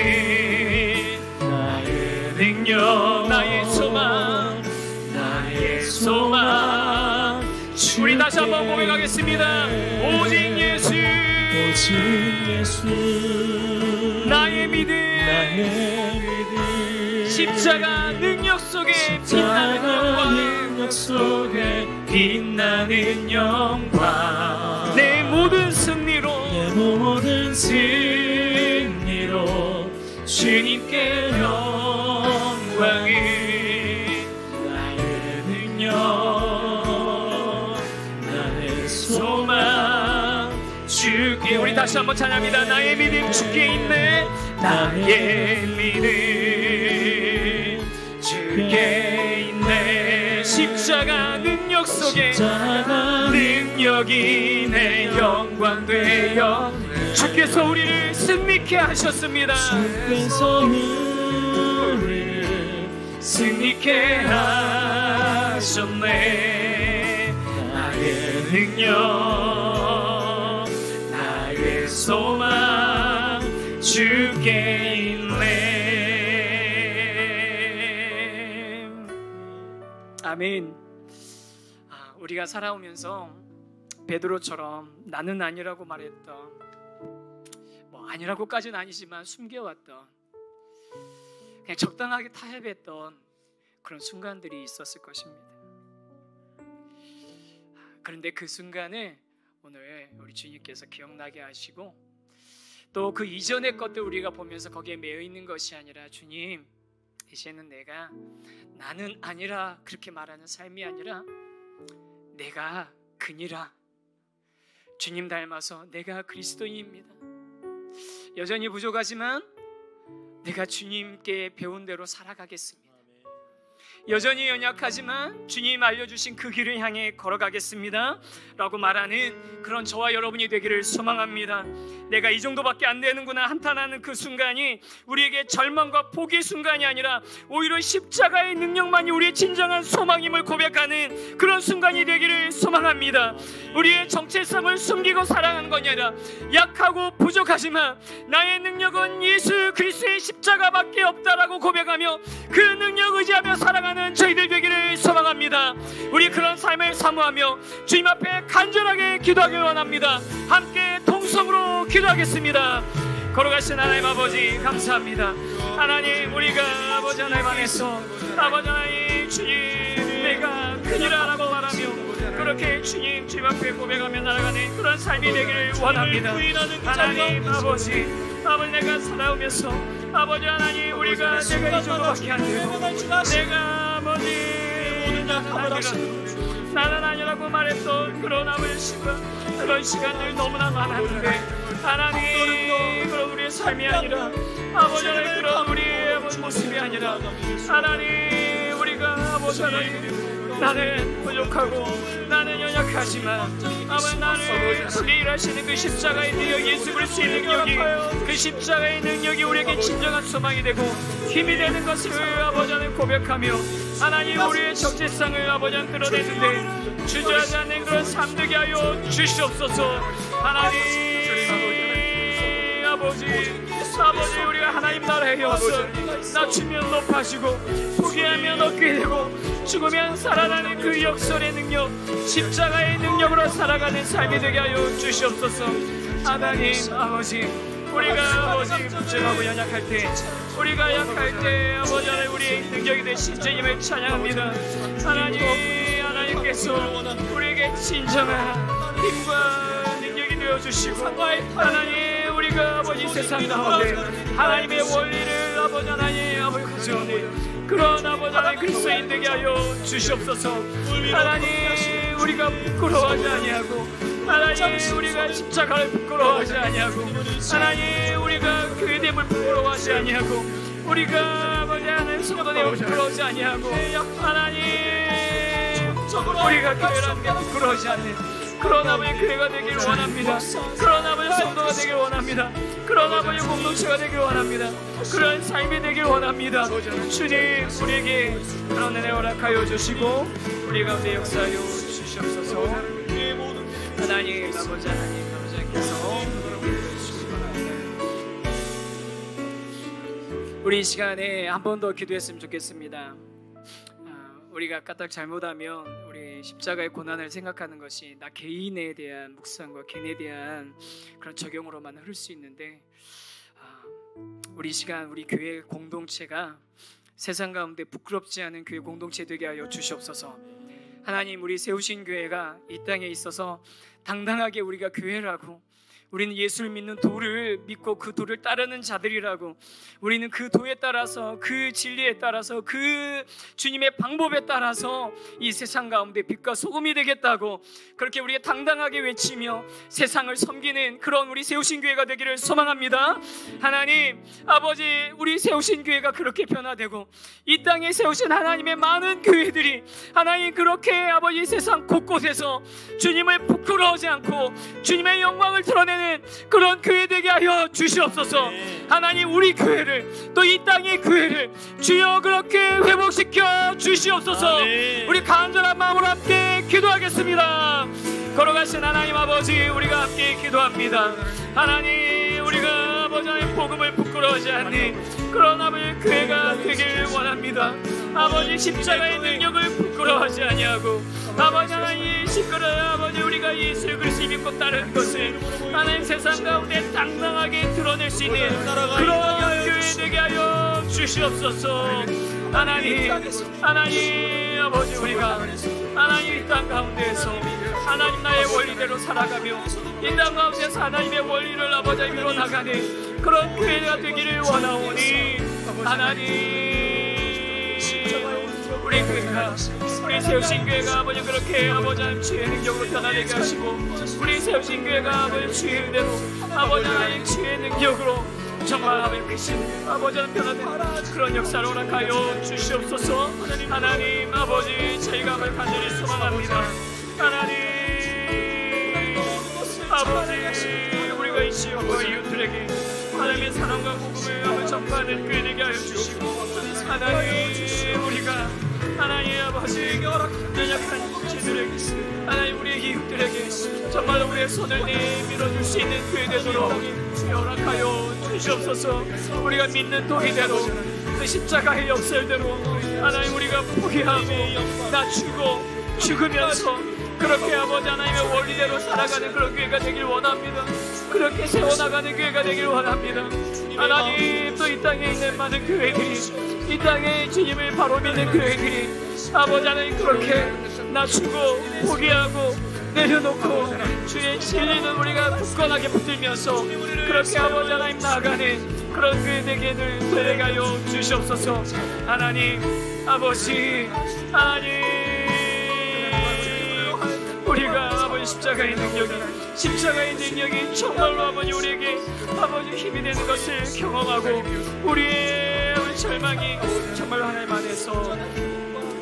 나의 능력, 나의 소망, 나의 소망. 우리 다시 한번 고백하겠습니다. 오직 예수, 오직 예수 나의 믿음, 나의 믿음. 십자가 능력 속에 빛나는 십자가 영광, 능력 속에 빛나는 영광. 내 모든 승리로, 내 모든 승리로 주님께 영광을. 나의 능력, 나의 소망 주께. 우리 다시 한번 찬양합니다. 나의 믿음 주께 있네. 나의 믿음 주께 있네. 십자가 능력 속에 십자가 능력이 내 영광 되어. 주께서 우리를 승리케 하셨습니다. 주께서 우리를 승리케 하셨네. 나의 능력, 나의 소망 주께 있네. 아멘. 우리가 살아오면서 베드로처럼 나는 아니라고 말했던, 아니라고까지는 아니지만 숨겨왔던, 그냥 적당하게 타협했던 그런 순간들이 있었을 것입니다. 그런데 그 순간을 오늘 우리 주님께서 기억나게 하시고, 또 그 이전의 것들 우리가 보면서 거기에 매여 있는 것이 아니라, 주님 이제는 내가 나는 아니라 그렇게 말하는 삶이 아니라 내가 그니라, 주님 닮아서 내가 그리스도인입니다. 여전히 부족하지만 내가 주님께 배운 대로 살아가겠습니다. 여전히 연약하지만 주님 알려주신 그 길을 향해 걸어가겠습니다 라고 말하는 그런 저와 여러분이 되기를 소망합니다. 내가 이 정도밖에 안 되는구나 한탄하는 그 순간이 우리에게 절망과 포기의 순간이 아니라 오히려 십자가의 능력만이 우리의 진정한 소망임을 고백하는 그런 순간이 되기를 소망합니다. 우리의 정체성을 숨기고 살아가는 것이 아니라 약하고 부족하지만 나의 능력은 예수 그리스도의 십자가밖에 없다라고 고백하며 그 능력 의지하며 살아가는 저희들 되기를 소망합니다. 우리 그런 삶을 사모하며 주님 앞에 간절하게 기도하기 원합니다. 함께 동성으로 기도하겠습니다. 걸어가신 하나님 아버지 감사합니다. 하나님, 우리가 아버지 하나님 안에서 아버지 하나님 주님 내가 그니라라고 말하며 그렇게 주님 앞에 고백하며 날아가는 그런 삶이 되기를 원합니다. 하나님 아버지 내가 살아오면서 아버지 하나님 우리가 내가 이 정도밖에 안 되고 내가 아버지 나는 아니라고 말했던 그런 아버지 시간, 그런 시간들이 너무나 많았는데 하나님 그런 우리의 삶이 아니라 아버지 하나님 그런 우리의 모습이 아니라 하나님 우리가 아버지 하나님 나는 부족하고 나는 연약하지만 아버지 나를 일하시는 그 십자가의 능력 예수 그리스도의 능력이 그 십자가의 능력이 우리에게 진정한 소망이 되고 힘이 되는 것을 아버지 하나님 고백하며 하나님 우리의 적재성을 아버지 하나님 드러내는데 주저하지 않는 그런 삶 되게 하여 주시옵소서. 하나님 아버지 우리가 하나님 나라의 역사 낮추면 높아지고 포기하면 얻게 되고 죽으면 살아나는 그 역설의 능력 십자가의 능력으로 살아가는 삶이 되게 하여 주시옵소서. 하나님 아버지 우리가 아버지 부족하고 연약할 때 우리가 약할 때 아버지 하나님 우리의 능력이 되신 주님을 찬양합니다. 하나님께서 우리에게 진정한 힘과 능력이 되어주시고 하나님 우리가 아버지 세상 가운데 하나님의 원리를 아버지 하나님 아버지 가져오니 그런 아버지 하나님 그리스도인 되게 하여 주시옵소서. 하나님 우리가 부끄러워하지 아니하고 하나님 우리가 십자가를 부끄러워하지 아니하고 하나님 우리가 교회됨을 부끄러워하지 아니하고 우리가 아버지 하나님 성도됨을 부끄러워하지 아니하고 하나님 우리가 교회라는 게 부끄러워하지 않는 그런 아버지 교회가 되길 원합니다. 그런 아버지 성도가 되길 원합니다. 그런 아버지 공동체가 되길 원합니다. 그런 삶이 되길 원합니다. 주님 우리에게 그런 은혜 허락하여 주시고 우리 가운데 역사하여 주시옵소서. 하나님 아버지 하나님께서 우리 이 시간에 한 번 더 기도했으면 좋겠습니다. 우리가 까딱 잘못하면 우리 십자가의 고난을 생각하는 것이 나 개인에 대한 묵상과 개인에 대한 그런 적용으로만 흐를 수 있는데 우리 이 시간 우리 교회 공동체가 세상 가운데 부끄럽지 않은 교회 공동체 되게 하여 주시옵소서. 하나님 우리 세우신 교회가 이 땅에 있어서 당당하게 우리가 교회라고 우리는 예수를 믿는 도를 믿고 그 도를 따르는 자들이라고 우리는 그 도에 따라서 그 진리에 따라서 그 주님의 방법에 따라서 이 세상 가운데 빛과 소금이 되겠다고 그렇게 우리가 당당하게 외치며 세상을 섬기는 그런 우리 세우신 교회가 되기를 소망합니다. 하나님 아버지 우리 세우신 교회가 그렇게 변화되고 이 땅에 세우신 하나님의 많은 교회들이 하나님 그렇게 아버지 세상 곳곳에서 주님을 부끄러워하지 않고 주님의 영광을 드러내는 그런 교회 되게 하여 주시옵소서. 하나님 우리 교회를 또 이 땅의 교회를 주여 그렇게 회복시켜 주시옵소서. 우리 간절한 마음으로 함께 기도하겠습니다. 걸어가신 하나님 아버지 우리가 함께 기도합니다. 하나님 우리가 아버지 하나님 복음을 부끄러워하지 않는 그런 아버지 교회가 되길 원합니다. 아버지 십자가의 능력을 부끄러워하지 아니하고 아버지 하나님 시끄러워 아버지 우리가 예수 그리스도 믿고 따르는 것을 하나님 세상 가운데 당당하게 드러낼 수 있는 그런 교회 되게 하여 주시옵소서. 하나님 아버지 우리가 하나님 이 땅 가운데에서 하나님 나의 원리대로 살아가며 이 땅 가운데서 하나님의 원리를 아버지 이루어나가는 그런 교회가 되기를 원하오니 하나님 우리 교회가 우리 세우신 교회가 아버지 그렇게 아버지 하나님 주의 능력으로 변화되게 하시고 우리 세우신 교회가 아버지 주의 은혜로 아버지 하나님 주의 능력으로 정말 아버지 크신 아버지 하나님 변화된 그런 역사를 허락하여 주시옵소서. 하나님 아버지 저희가 간절히 소망합니다. 하나님 아버지 우리가 이 지역과 이웃들에게 하나님의 사랑과 복음을 아버지 전파하는 교회 되게 하여 주시고 하나님 우리가 하나님 아버지 연약한 지들에게 하나님 우리의 이웃들에게 정말 우리의 손을 내밀어줄 수 있는 교회 되도록 허락하여 주시옵소서. 우리가 믿는 도리대로 그 십자가의 역설대로 하나님 우리가 포기하고 낮추고 죽으면서 그렇게 아버지 하나님의 원리대로 살아가는 그런 교회가 되길 원합니다. 그렇게 세워나가는 교회가 되길 원합니다. 하나님 또 이 땅에 있는 많은 교회들이 이 땅에 주님을 바로 믿는 교회들이 아버지 하나님 그렇게 낮추고 포기하고 내려놓고 주의 진리는 우리가 굳건하게 붙들면서 그렇게 아버지 하나님 나아가는 그런 교회 되게 하여 주시옵소서. 하나님 아버지 하나님 우리가 아버지 십자가의 능력이 정말로 아버지 우리에게 아버지 힘이 되는 것을 경험하고 우리의 모든 절망이 정말로 하나님 안에서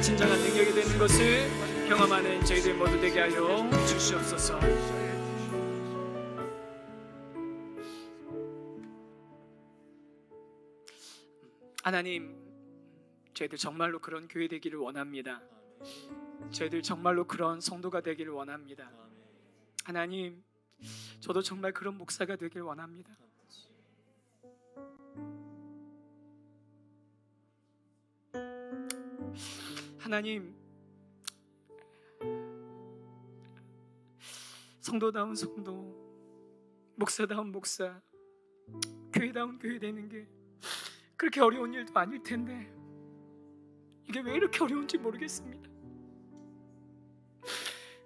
진정한 능력이 되는 것을 경험하는 저희들 모두 되게 하여 주시옵소서. 하나님, 저희들 정말로 그런 교회 되기를 원합니다. 저희들 정말로 그런 성도가 되기를 원합니다. 하나님, 저도 정말 그런 목사가 되길 원합니다. 하나님, 성도다운 성도, 목사다운 목사, 교회다운 교회 되는 게 그렇게 어려운 일도 아닐 텐데 이게 왜 이렇게 어려운지 모르겠습니다.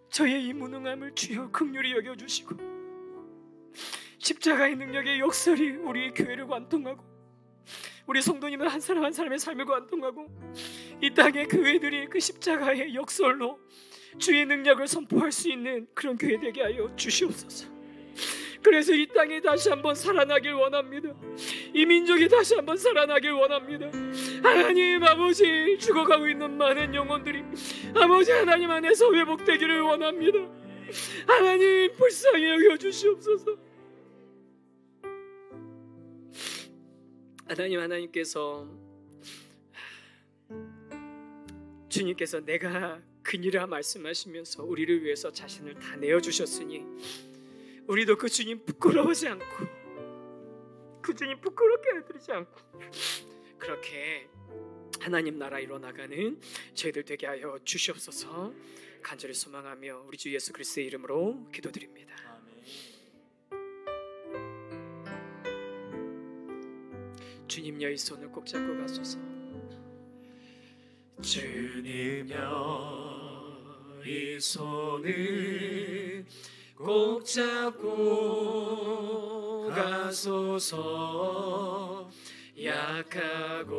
저의 이 무능함을 주여 긍휼히 여겨주시고 십자가의 능력의 역설이 우리 교회를 관통하고 우리 성도님을 한 사람 한 사람의 삶을 관통하고 이 땅의 교회들이 그 십자가의 역설로 주의 능력을 선포할 수 있는 그런 교회 되게 하여 주시옵소서. 그래서 이 땅에 다시 한번 살아나길 원합니다. 이 민족이 다시 한번 살아나길 원합니다. 하나님 아버지, 죽어가고 있는 많은 영혼들이 아버지 하나님 안에서 회복되기를 원합니다. 하나님 불쌍히 여겨주시옵소서. 하나님께서 주님께서 내가 그니라 말씀하시면서 우리를 위해서 자신을 다 내어주셨으니 우리도 그 주님 부끄러워하지 않고 그 주님 부끄럽게 해드리지 않고 그렇게 하나님 나라 이뤄나가는 저희들 되게 하여 주시옵소서. 간절히 소망하며 우리 주 예수 그리스도의 이름으로 기도드립니다. 주님여 이 손을 꼭 잡고 가소서. 주님여 이 손을 꼭 잡고 가소서. 약하고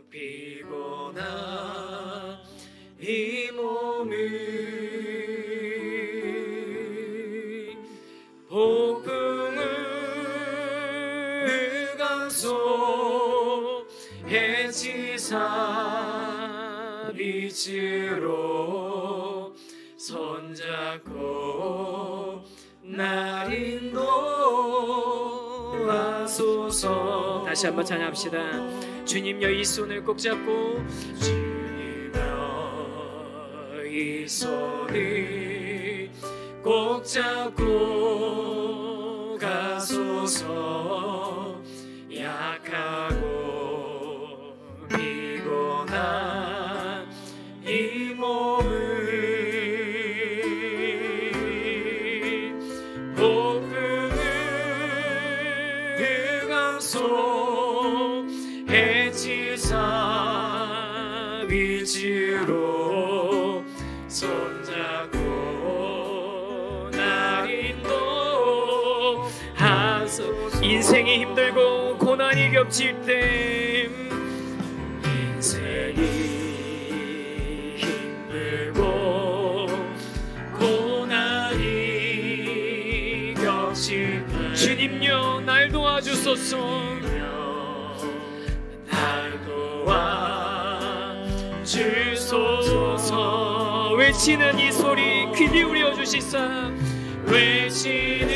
피곤한 이 몸을 복음을 강소해 지사 빛으로 손잡고 날 인도하소서. 다시 한번 찬양합시다. 주님여 이 손을 꼭 잡고 주님여 이 손을 꼭 잡고 가소서. 약하고 피곤한 이 몸을 복음을 강소해 지사 빛으로 손잡고 날 인도하소서. 인생이 힘들고 고난이 겹칠 때 인생이 힘들고 고난이 겹칠 때 주님여 날 도와주소서. 날 도와주소서. 외치는 이 소리 귀 기울여 주시사. 외치는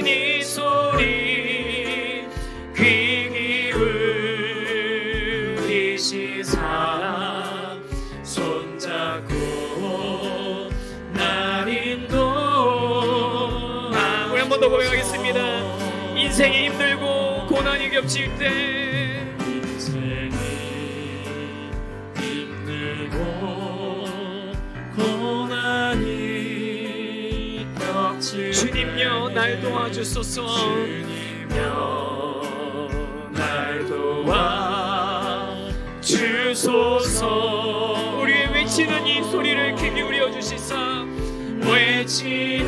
이 소리 귀 기울이시사. 손잡고 날 인도하소서. 우리 한 번 더 고백하겠습니다. 인생이 힘들고 고난이 겹칠 때 인생이 힘들고 고난이 겹칠 주님여 날 도와주소서. 주님여 날 도와주소서. 우리의 외치는 이 소리를 귀 기울여 주시사. 외치는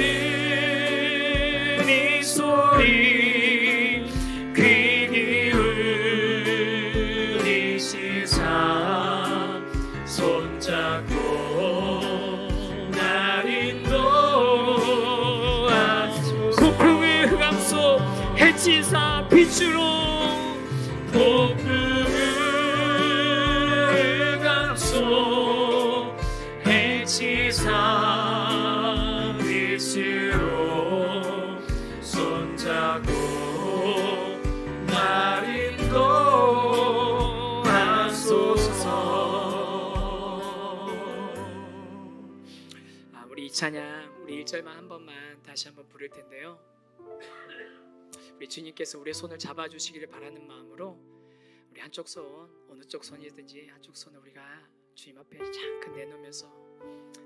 이 소리 귀 기울이시사. 손잡고 날 인도하소서. 고풍의 흑암 속 해치사 빛으로 폭풍을 감소 해치사 빛으로 손잡고 날 인도하소서. 우리 이 찬양 우리 1절만 한 번만 다시 한번 부를 텐데요. 우리 주님께서 우리의 손을 잡아주시기를 바라는 마음으로 우리 한쪽 손, 어느 쪽 손이든지 한쪽 손을 우리가 주님 앞에 잠깐 내놓으면서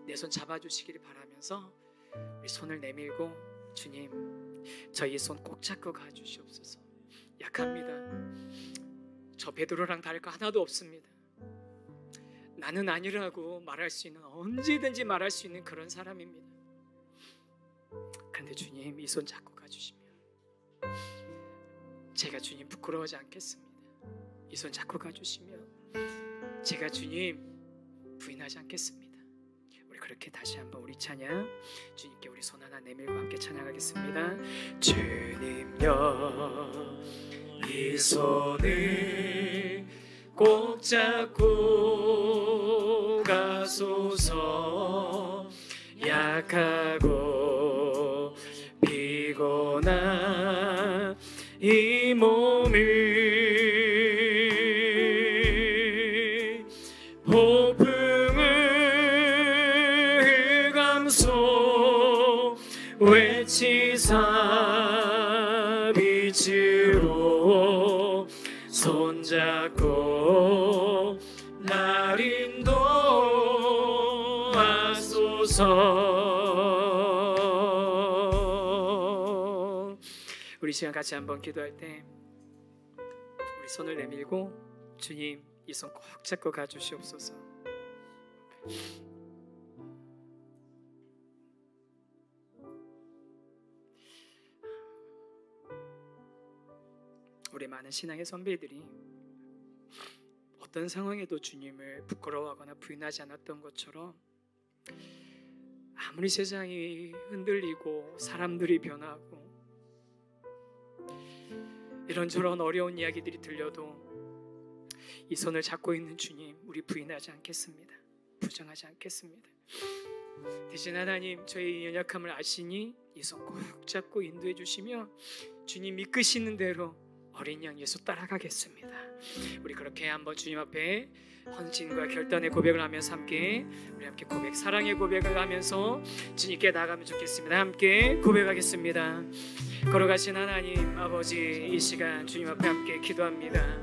내 손 잡아주시기를 바라면서 우리 손을 내밀고 주님 저희 손 꼭 잡고 가주시옵소서. 약합니다. 저 베드로랑 다를 거 하나도 없습니다. 나는 아니라고 말할 수 있는, 언제든지 말할 수 있는 그런 사람입니다. 그런데 주님 이 손 잡고 가주시면 제가 주님 부끄러워하지 않겠습니다. 이 손 잡고 가주시면 제가 주님 부인하지 않겠습니다. 우리 그렇게 다시 한번 우리 찬양 주님께 우리 손 하나 내밀고 함께 찬양하겠습니다. 주님여 이 손을 꼭 잡고 가소서. 약하고 피곤한 이 몸을 폭풍을 감소 외치사 빛으로 손잡고 날 인도하소서. 우리 시간 같이 한번 기도할 때 우리 손을 내밀고 주님 이 손 꼭 잡고 가주시옵소서. 우리 많은 신앙의 선배들이 어떤 상황에도 주님을 부끄러워하거나 부인하지 않았던 것처럼 아무리 세상이 흔들리고 사람들이 변하고 이런저런 어려운 이야기들이 들려도 이 손을 잡고 있는 주님 우리 부인하지 않겠습니다. 부정하지 않겠습니다. 대신 하나님 저희 연약함을 아시니 이 손 꼭 잡고 인도해 주시며 주님 이끄시는 대로 어린 양 예수 따라가겠습니다. 우리 그렇게 한번 주님 앞에 헌신과 결단의 고백을 하면서 함께 우리 함께 고백, 사랑의 고백을 하면서 주님께 나가면 좋겠습니다. 함께 고백하겠습니다. 걸어가신 하나님 아버지, 이 시간 주님 앞에 함께 기도합니다.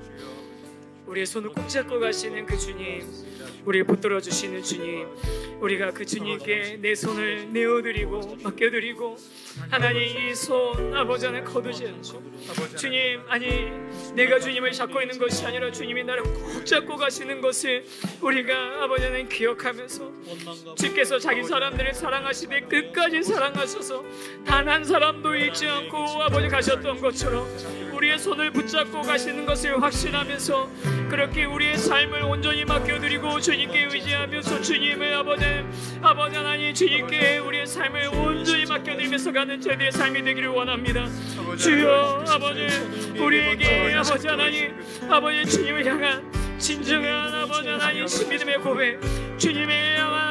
우리의 손을 꼭 잡고 가시는 그 주님, 우리를 붙들어 주시는 주님, 우리가 그 주님께 내 손을 내어드리고 맡겨드리고 하나님 이 손 아버지 안에 거두지 않고 주님, 아니 내가 주님을 잡고 있는 것이 아니라 주님이 나를 꼭 잡고 가시는 것을 우리가 아버지 안에 기억하면서 주께서 자기 사람들을 사랑하시되 끝까지 사랑하셔서 단 한 사람도 잃지 않고 아버지 가셨던 것처럼 우리의 손을 붙잡고 가시는 것을 확신하면서 그렇게 우리의 삶을 온전히 맡겨드리고 주님께 의지하면서 주님을 아버지 하나님 주님께 우리의 삶을 온전히 맡겨드리면서 가는 저희들의 삶이 되기를 원합니다. 주여 아버지, 우리에게 아버지 하나님 아버지 주님을 향한 진정한 아버지 하나님 신믿음의 고백, 주님의 향한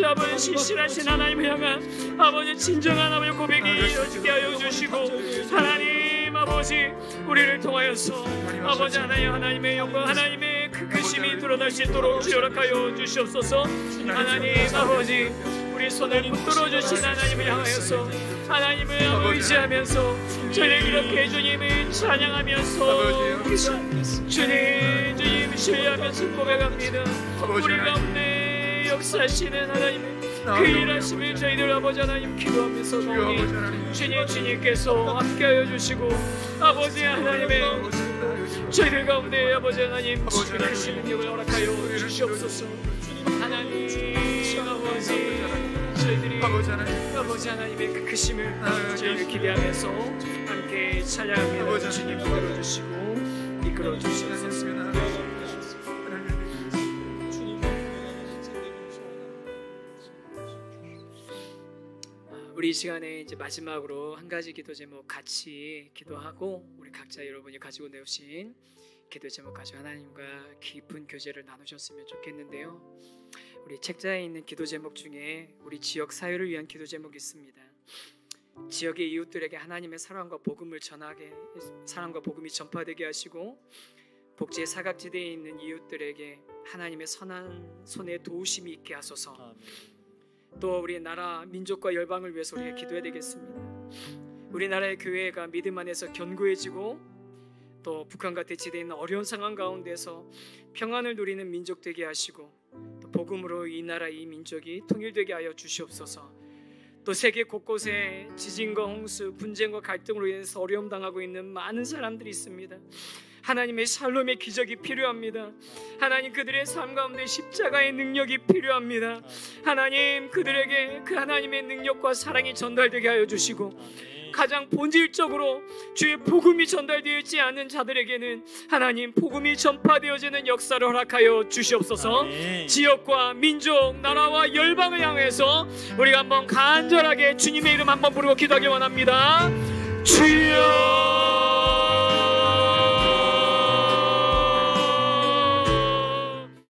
아버지 신실하신 하나님을 향한 아버지 진정한 아버지 고백이 이루어지게 하여 주시고 하나님 아버지 우리를 통하여서 아버지 하나님의 영광, 하나님의 그 크심이 드러날 수 있도록 허락하여 주시옵소서. 하나님 아버지 우리 손을 붙들어 주신 하나님을 향하여서 하나님을 의지하면서 저희를 이렇게 주님을 찬양하면서 주님 신뢰하면서 고백합니다. 우리 가운데 역사하시는 하나님의 그 일하심을 저희들 아버지 하나님 기도하면서 나오니 주님께서 함께하여 주시고 아버지 하나님의 저희들 가운데 아버지 하나님 크신 능력을 허락하여 주시옵소서. 하나님 아버지 저희들이 아버지 하나님의 그 크심을 저희를 기대하면서 함께 찬양합니다. 주님 불러주시고 이끌어 주시옵소서. 우리 이 시간에 이제 마지막으로 한 가지 기도 제목 같이 기도하고 우리 각자 여러분이 가지고 내오신 기도 제목 가지고 하나님과 깊은 교제를 나누셨으면 좋겠는데요. 우리 책자에 있는 기도 제목 중에 우리 지역 사회를 위한 기도 제목이 있습니다. 지역의 이웃들에게 하나님의 사랑과 복음을 전하게, 사랑과 복음이 전파되게 하시고 복지의 사각지대에 있는 이웃들에게 하나님의 선한 손에 도우심이 있게 하소서. 아멘. 또 우리 나라 민족과 열방을 위해서 우리가 기도해야 되겠습니다. 우리나라의 교회가 믿음 안에서 견고해지고 또 북한과 대치되어 있는 어려운 상황 가운데서 평안을 누리는 민족 되게 하시고 또 복음으로 이 나라 이 민족이 통일되게 하여 주시옵소서. 또 세계 곳곳에 지진과 홍수, 분쟁과 갈등으로 인해서 어려움 당하고 있는 많은 사람들이 있습니다. 하나님의 샬롬의 기적이 필요합니다. 하나님 그들의 삶 가운데 십자가의 능력이 필요합니다. 하나님 그들에게 그 하나님의 능력과 사랑이 전달되게 하여 주시고 가장 본질적으로 주의 복음이 전달되어 있지 않은 자들에게는 하나님 복음이 전파되어지는 역사를 허락하여 주시옵소서. 아멘. 지역과 민족, 나라와 열방을 향해서 우리가 한번 간절하게 주님의 이름 한번 부르고 기도하기 원합니다. 주여